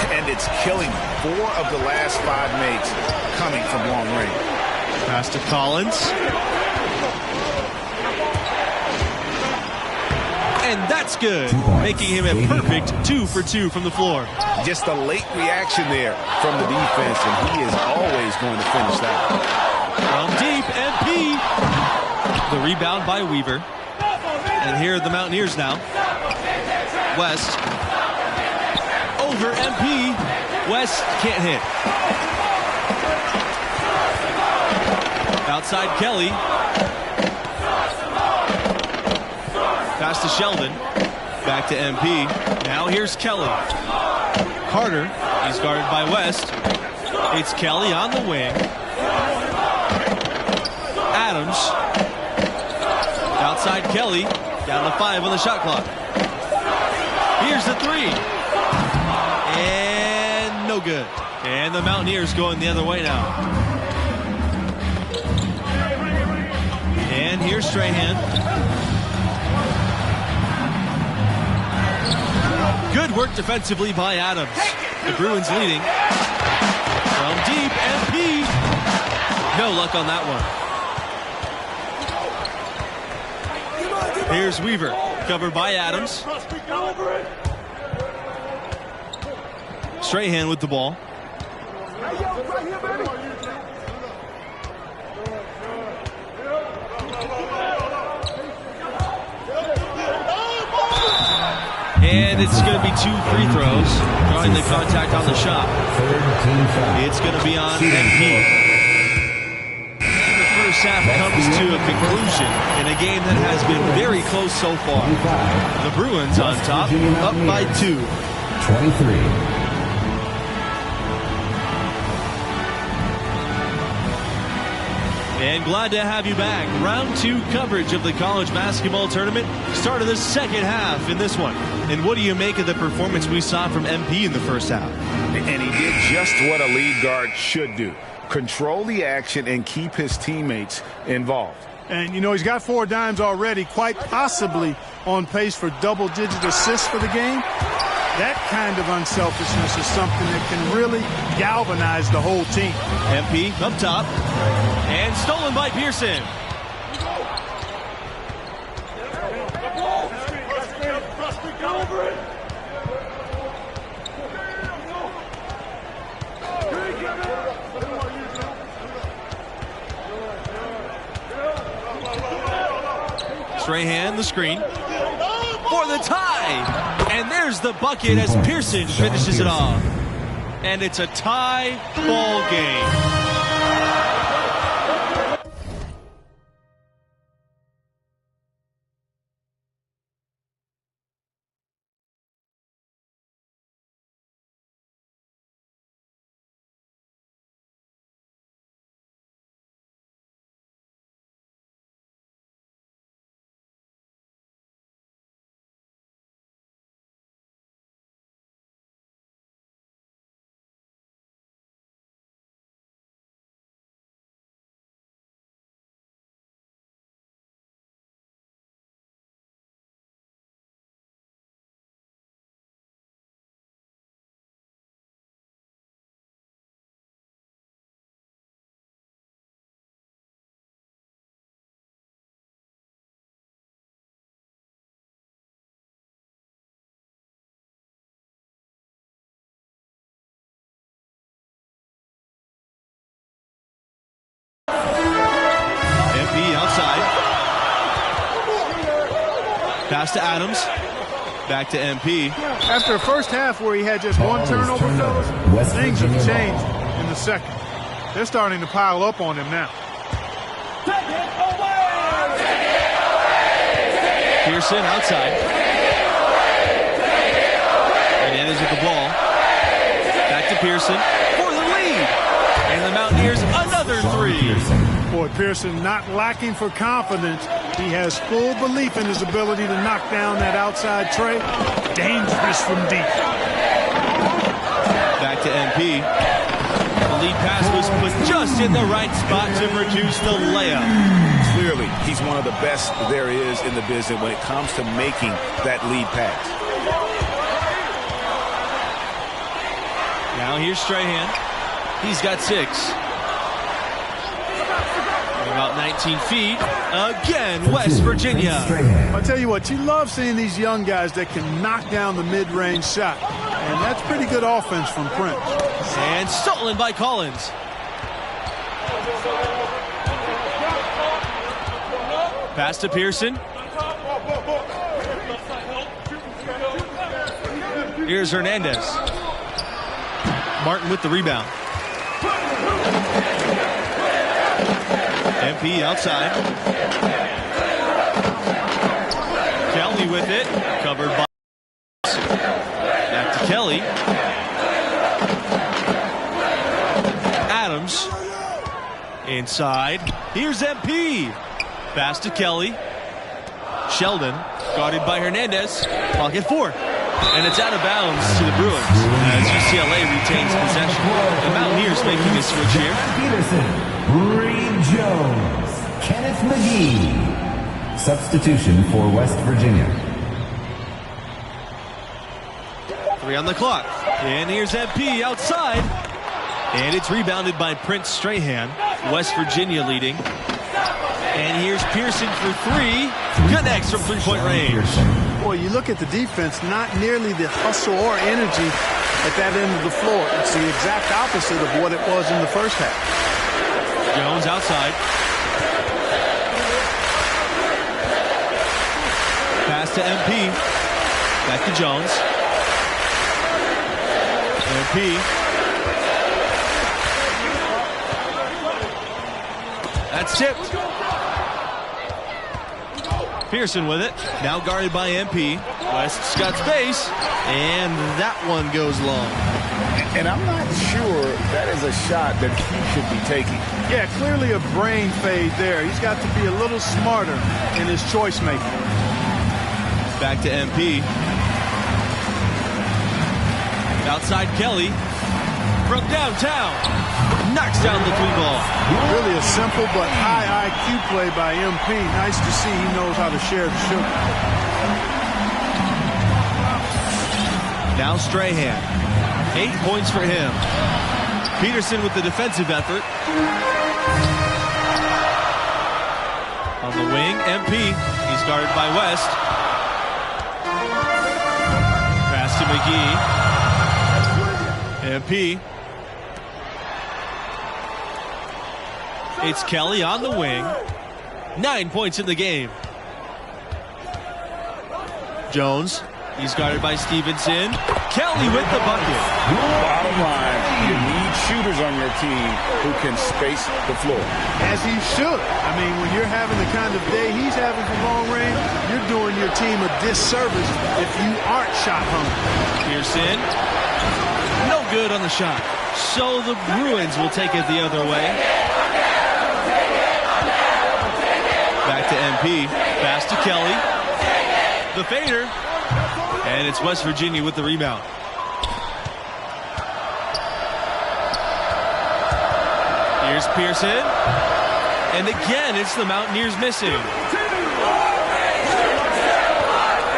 And it's killing 4 of the last 5 makes coming from long range. Pass to Collins. And that's good, making him a perfect 2 for 2 from the floor. Just a late reaction there from the defense, and he is always going to finish that. From deep, MP. The rebound by Weaver. And here are the Mountaineers now. West. Over MP. West can't hit. Outside Kelly. Pass to Sheldon. Back to MP. Now here's Kelly. Carter. He's guarded by West. It's Kelly on the wing. Adams. Outside Kelly. Down to 5 on the shot clock. Here's the 3. And no good. And the Mountaineers going the other way now. And here's Strahan. Good work defensively by Adams. The Bruins leading. From deep, MP. No luck on that one. Here's Weaver, covered by Adams. Strahan with the ball. And it's going to be 2 free throws, drawing the contact on the shot. It's going to be on MP. The first half comes to a conclusion in a game that has been very close so far. The Bruins on top, up by 2. 23. And glad to have you back. Round 2 coverage of the college basketball tournament. Start of the second half in this one. And what do you make of the performance we saw from MP in the first half? And he did just what a lead guard should do. Control the action and keep his teammates involved. And, you know, he's got 4 dimes already, quite possibly on pace for double-digit assists for the game. That kind of unselfishness is something that can really galvanize the whole team. MP up top. And stolen by Pearson. Strahan, the screen. For the tie. And there's the bucket as Pearson finishes it off. And it's a tie ball game. Outside. Pass to Adams. Back to MP. After a first half where he had just 1 turnover, fellas, things have changed in the second. They're starting to pile up on him now. Pearson outside. Hernandez with the ball. Back to Pearson for the lead. And the Mountaineers another 3. Boy, Pearson not lacking for confidence. He has full belief in his ability to knock down that outside tray. Dangerous from deep. Back to MP. The lead pass was put just in the right spot to produce the layup. Clearly, he's one of the best there is in the business when it comes to making that lead pass. Now here's Strahan. He's got 6. 19 feet. Again, West Virginia. I'll tell you what, you love seeing these young guys that can knock down the mid-range shot. And that's pretty good offense from Prince. And stolen by Collins. Pass to Pearson. Here's Hernandez. Martin with the rebound. MP outside. Kelly with it. Covered by. Back to Kelly. Adams. Inside. Here's MP. Pass to Kelly. Sheldon. Guarded by Hernandez. Pocket four. And it's out of bounds to the Bruins as UCLA retains possession. The Mountaineers making a switch here. Peterson, Reed Jones, Kenneth McGee. Substitution for West Virginia. 3 on the clock. And here's MP outside. And it's rebounded by Prince Strahan. West Virginia leading. And here's Pearson for three. Connects from three-point range. Boy, you look at the defense, not nearly the hustle or energy at that end of the floor. It's the exact opposite of what it was in the first half. Jones outside. Pass to MP. Back to Jones. MP. That's tipped. Pearson with it. Now guarded by MP. West's got space. And that one goes long. And I'm not sure that is a shot that he should be taking. Yeah, clearly a brain fade there. He's got to be a little smarter in his choice making. Back to MP. Outside Kelly. From downtown. Knocks down the three ball. Really a simple but high IQ play by MP. Nice to see he knows how to share the sugar. Now Strahan. 8 points for him. Peterson with the defensive effort. On the wing, MP. He's guarded by West. Pass to McGee. MP. It's Kelly on the wing. 9 points in the game. Jones. He's guarded by Stevenson. Kelly with the bucket. Bottom line, you need shooters on your team who can space the floor. As he should. I mean, when you're having the kind of day he's having from long range, you're doing your team a disservice if you aren't shot hungry. Pearson. No good on the shot. So the Bruins will take it the other way. Back to MP. Pass to Kelly. The fader. And it's West Virginia with the rebound. Here's Pearson. And again, it's the Mountaineers missing.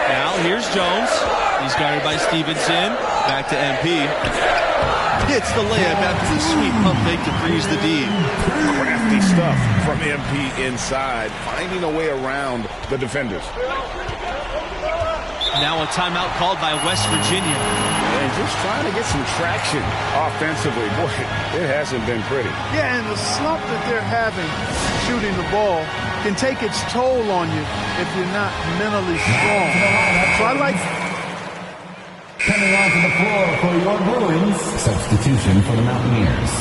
Now here's Jones. He's guarded by Stevenson. Back to MP. Hits the layup after the sweet pump fake to freeze the D. Crafty stuff from MP inside, finding a way around the defenders. Now a timeout called by West Virginia. And just trying to get some traction offensively. Boy, it hasn't been pretty. Yeah, and the slump that they're having shooting the ball can take its toll on you if you're not mentally strong. So I like... Coming onto the floor for your Bruins, substitution for the Mountaineers.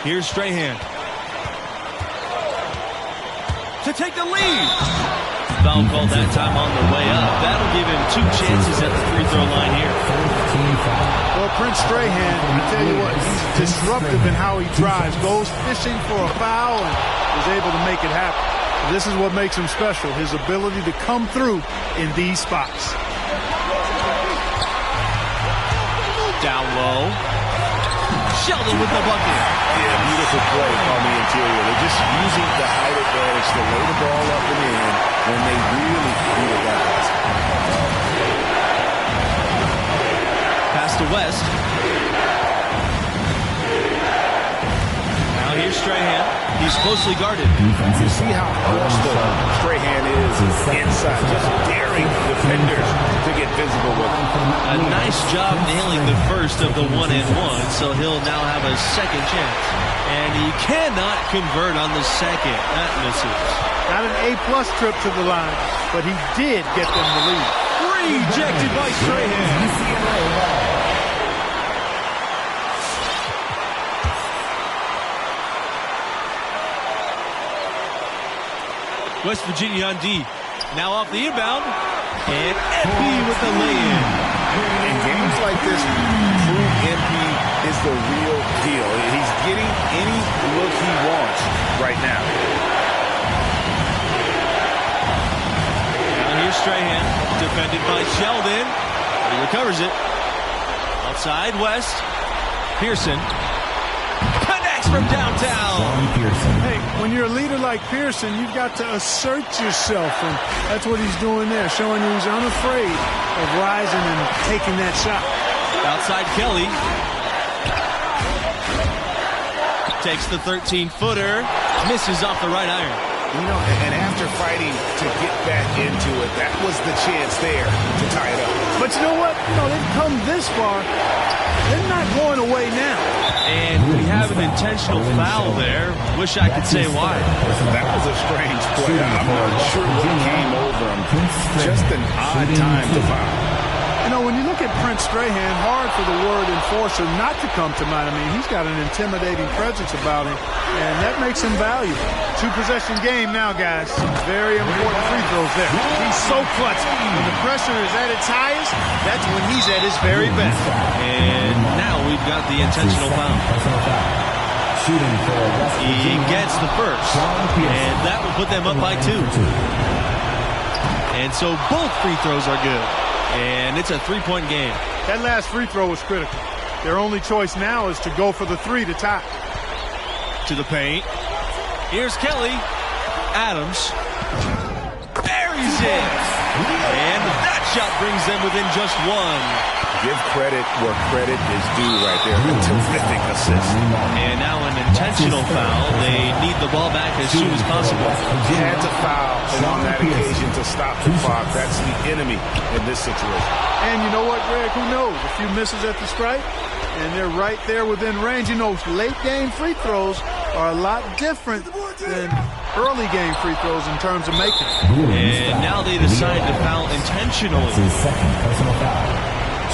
Here's Strahan. To take the lead. Foul called that time on the way up. That'll give him 2 chances at the free throw line here. Well, Prince Strahan, I tell you what, he's disruptive in how he drives. Goes fishing for a foul and is able to make it happen. This is what makes him special, his ability to come through in these spots. Down low. Sheldon with the bucket. Yeah, beautiful play on the interior. They're just using the height advantage to lay the ball up and in when they really need it guys. West. Now here's Strahan. He's closely guarded. You see how hostile Strahan is inside, just daring defenders to get physical with him. A nice job nailing the first of the 1-and-1, so he'll now have a second chance. And he cannot convert on the second. That misses. Not an A-plus trip to the line, but he did get them the lead. Rejected by Strahan. West Virginia on D. Now off the inbound. And MP with the lay-in. In games like this, prove MP is the real deal. He's getting any look he wants right now. Now here's Strahan, defended by Sheldon. He recovers it. Outside West. Pearson. Connects from downtown. Hey, when you're a leader like Pearson, you've got to assert yourself, and that's what he's doing there, showing you he's unafraid of rising and taking that shot. Outside Kelly. Takes the 13-footer. Misses off the right iron. You know, and after fighting to get back into it, that was the chance there to tie it up. But you know what? You know, they've come this far. They're not going away now. And we have an intentional foul there. Wish I could say why. That was a strange play. I'm not sure what came over him. Just an odd time to foul. You know, when you look at Prince Strahan, hard for the word enforcer not to come to mind. I mean, he's got an intimidating presence about him, and that makes him valuable. Two-possession game now, guys. Very important free throws there. He's so clutch. When the pressure is at its highest, that's when he's at his very best. And now we've got the intentional foul. He gets the first, and that will put them up by 2. And so both free throws are good. And it's a 3-point game. That last free throw was critical. Their only choice now is to go for the 3 to tie. To the paint. Here's Kelly. Adams. Buries it. And that shot brings them within just 1. Give credit where credit is due right there. A terrific assist. And now an intentional foul. They need the ball back as soon as possible. He had to foul, and on that occasion to stop the clock. That's the enemy in this situation. And you know what, Greg? Who knows? A few misses at the stripe, and they're right there within range. You know, late-game free throws are a lot different than early-game free throws in terms of making them. And now they decide to foul intentionally. His second personal foul.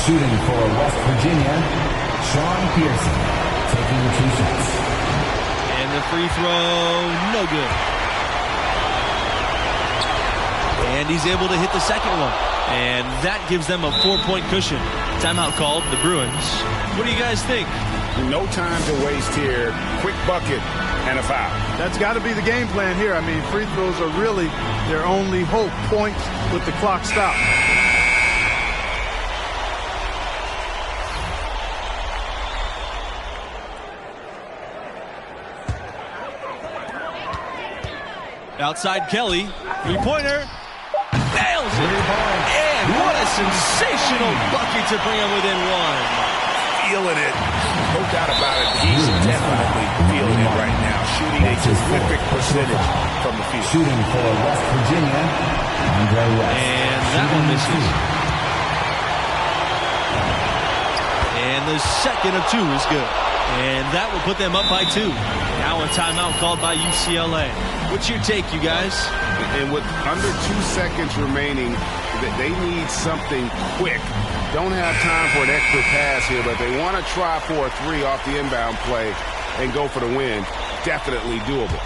Shooting for West Virginia, Sean Pearson, taking 2 shots. And the free throw, no good. And he's able to hit the second one. And that gives them a 4-point cushion. Timeout called, the Bruins. What do you guys think? No time to waste here. Quick bucket and a foul. That's got to be the game plan here. I mean, free throws are really their only hope. Points with the clock stopped. Outside Kelly, 3-pointer, nails it, and what a sensational bucket to bring him within 1. Feeling it, no doubt about it. He's definitely feeling it right now. Shooting a terrific percentage from the field. Shooting for West Virginia, Andre West. And that one misses. And the second of 2 is good. And that will put them up by 2. Now a timeout called by UCLA. What's your take, you guys? And with under 2 seconds remaining, they need something quick. Don't have time for an extra pass here, but they want to try for a 3 off the inbound play and go for the win. Definitely doable.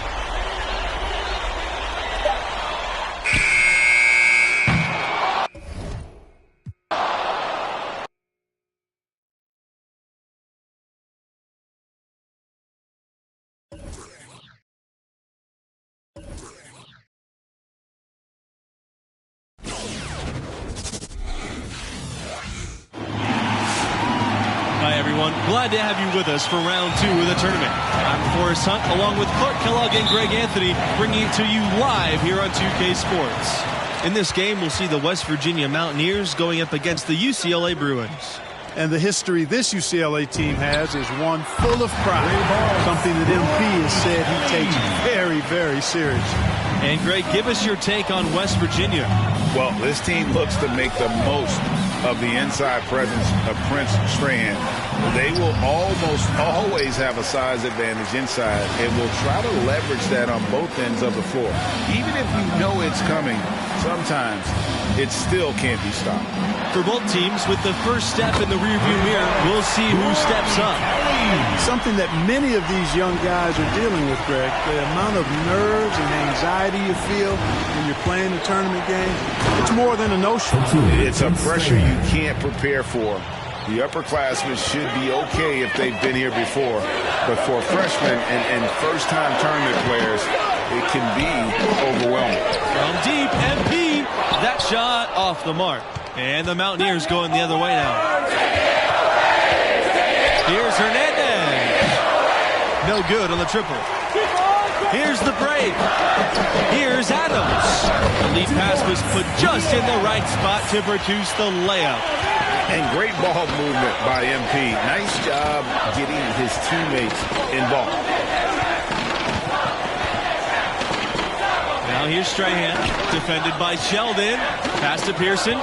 Glad to have you with us for round 2 of the tournament. I'm Forrest Hunt, along with Clark Kellogg and Greg Anthony, bringing it to you live here on 2K Sports. In this game, we'll see the West Virginia Mountaineers going up against the UCLA Bruins. And the history this UCLA team has is one full of pride, something that MP has said he takes very, very seriously. And Greg, give us your take on West Virginia. Well, this team looks to make the most of the inside presence of Prince Strahan. They will almost always have a size advantage inside and will try to leverage that on both ends of the floor. Even if you know it's coming, sometimes it still can't be stopped. For both teams, with the first step in the rearview mirror, we'll see who steps up. Something that many of these young guys are dealing with, Greg, the amount of nerves and anxiety you feel when you're playing a tournament game, it's more than a notion. It's a pressure you can't prepare for. The upperclassmen should be okay if they've been here before, but for freshmen and first-time tournament players, it can be overwhelming. From deep, MP, that shot off the mark. And the Mountaineers going the other way now. Here's Hernandez. No good on the triple. Here's the break. Here's Adams. The lead pass was put just in the right spot to produce the layup. And great ball movement by MP. Nice job getting his teammates involved. Now here's Strahan, defended by Sheldon. Pass to Pearson.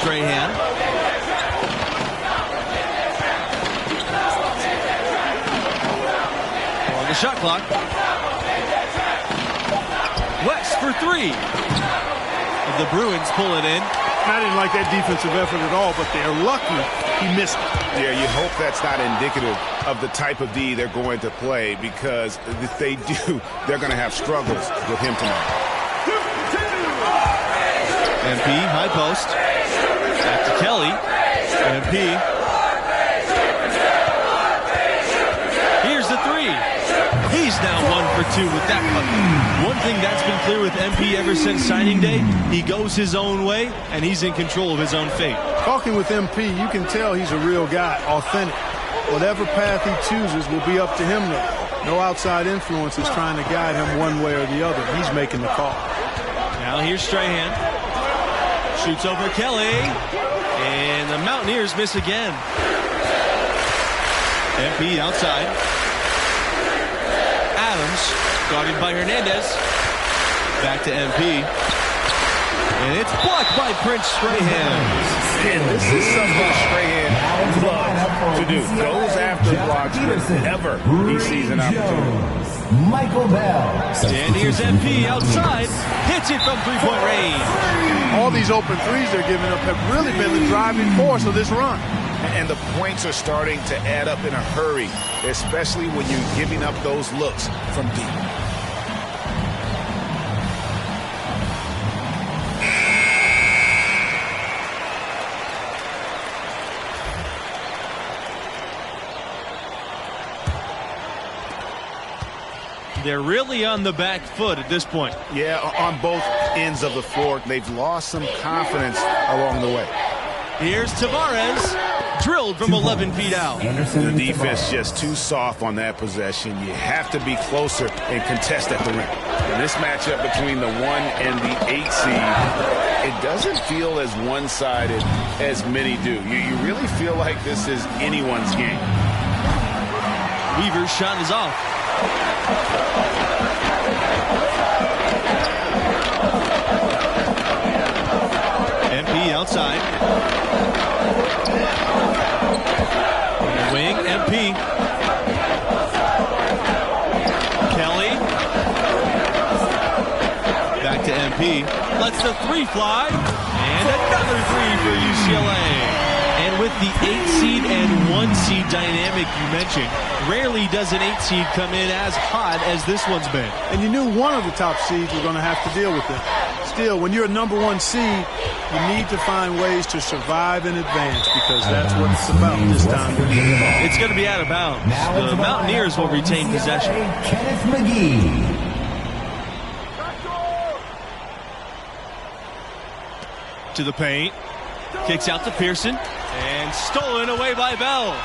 Strahan. On the shot clock. West for three. The Bruins pull it in. I didn't like that defensive effort at all, but they're lucky he missed it. Yeah, you hope that's not indicative of the type of D they're going to play, because if they do, they're going to have struggles with him tonight. MP, high post. Back to Kelly. MP. Here's the three. He's now 1 for 2 with that puck. One thing that's been clear with MP ever since signing day, he goes his own way, and he's in control of his own fate. Talking with MP, you can tell he's a real guy, authentic. Whatever path he chooses will be up to him now. No outside influence is trying to guide him one way or the other. He's making the call. Now here's Strahan. Shoots over Kelly. And the Mountaineers miss again. MP outside. Adams, guarded by Hernandez. Back to MP. And it's blocked by Prince Strahan. And this is something Strahan loves to do. Goes after blocks whenever he sees an opportunity. Michael Bell. And here's MP outside. Hits it from three-point range. All these open threes they're giving up have really been the driving force of this run. And the points are starting to add up in a hurry, especially when you're giving up those looks from deep. They're really on the back foot at this point. Yeah, on both ends of the floor. They've lost some confidence along the way. Here's Tavares, drilled from 11 feet out. The defense just too soft on that possession. You have to be closer and contest at the rim. In this matchup between the 1 and the 8 seed, it doesn't feel as one-sided as many do. You really feel like this is anyone's game. Weaver's shot is off. MP outside. Wing, MP. Kelly. Back to MP. Lets the three fly. And another three for UCLA. And with the 8 seed and 1 seed dynamic you mentioned, rarely does an 8 seed come in as hot as this one's been. And you knew one of the top seeds were going to have to deal with it. Still, when you're a number 1 seed, you need to find ways to survive in advance, because that's what it's about this time. It's going to be out of bounds. The Mountaineers will retain possession. Kenneth McGee. To the paint. Kicks out to Pearson. And stolen away by Bell.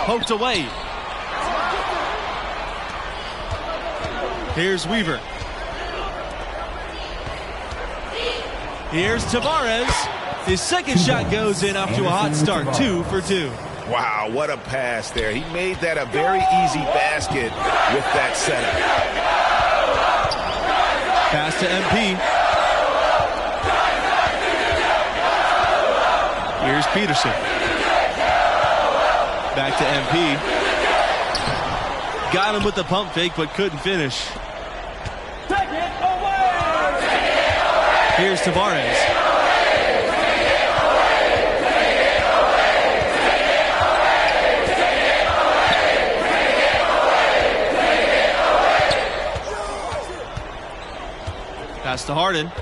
Poked away. Here's Weaver. Here's Tavares. His second shot goes in off to a hot start, 2 for 2. Wow, what a pass there. He made that a very easy basket with that setup. Pass to MP. Here's Peterson. Back to MP. Got him with the pump fake, but couldn't finish. Here's Tavares. Pass to Harden.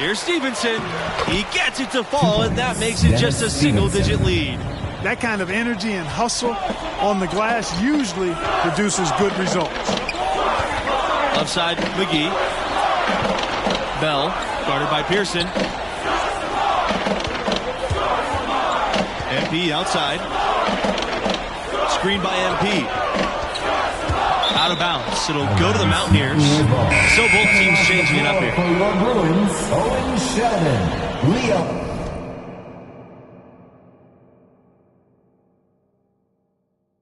Here's Stevenson. He gets it to fall, and that makes it just a single-digit lead. That kind of energy and hustle on the glass usually produces good results. Upside, McGee. Bell, guarded by Pearson. MP outside. Screened by MP. Out of bounds. It'll go to the Mountaineers. So both teams changing it up here. For your Bruins, Owen Sheldon, Leo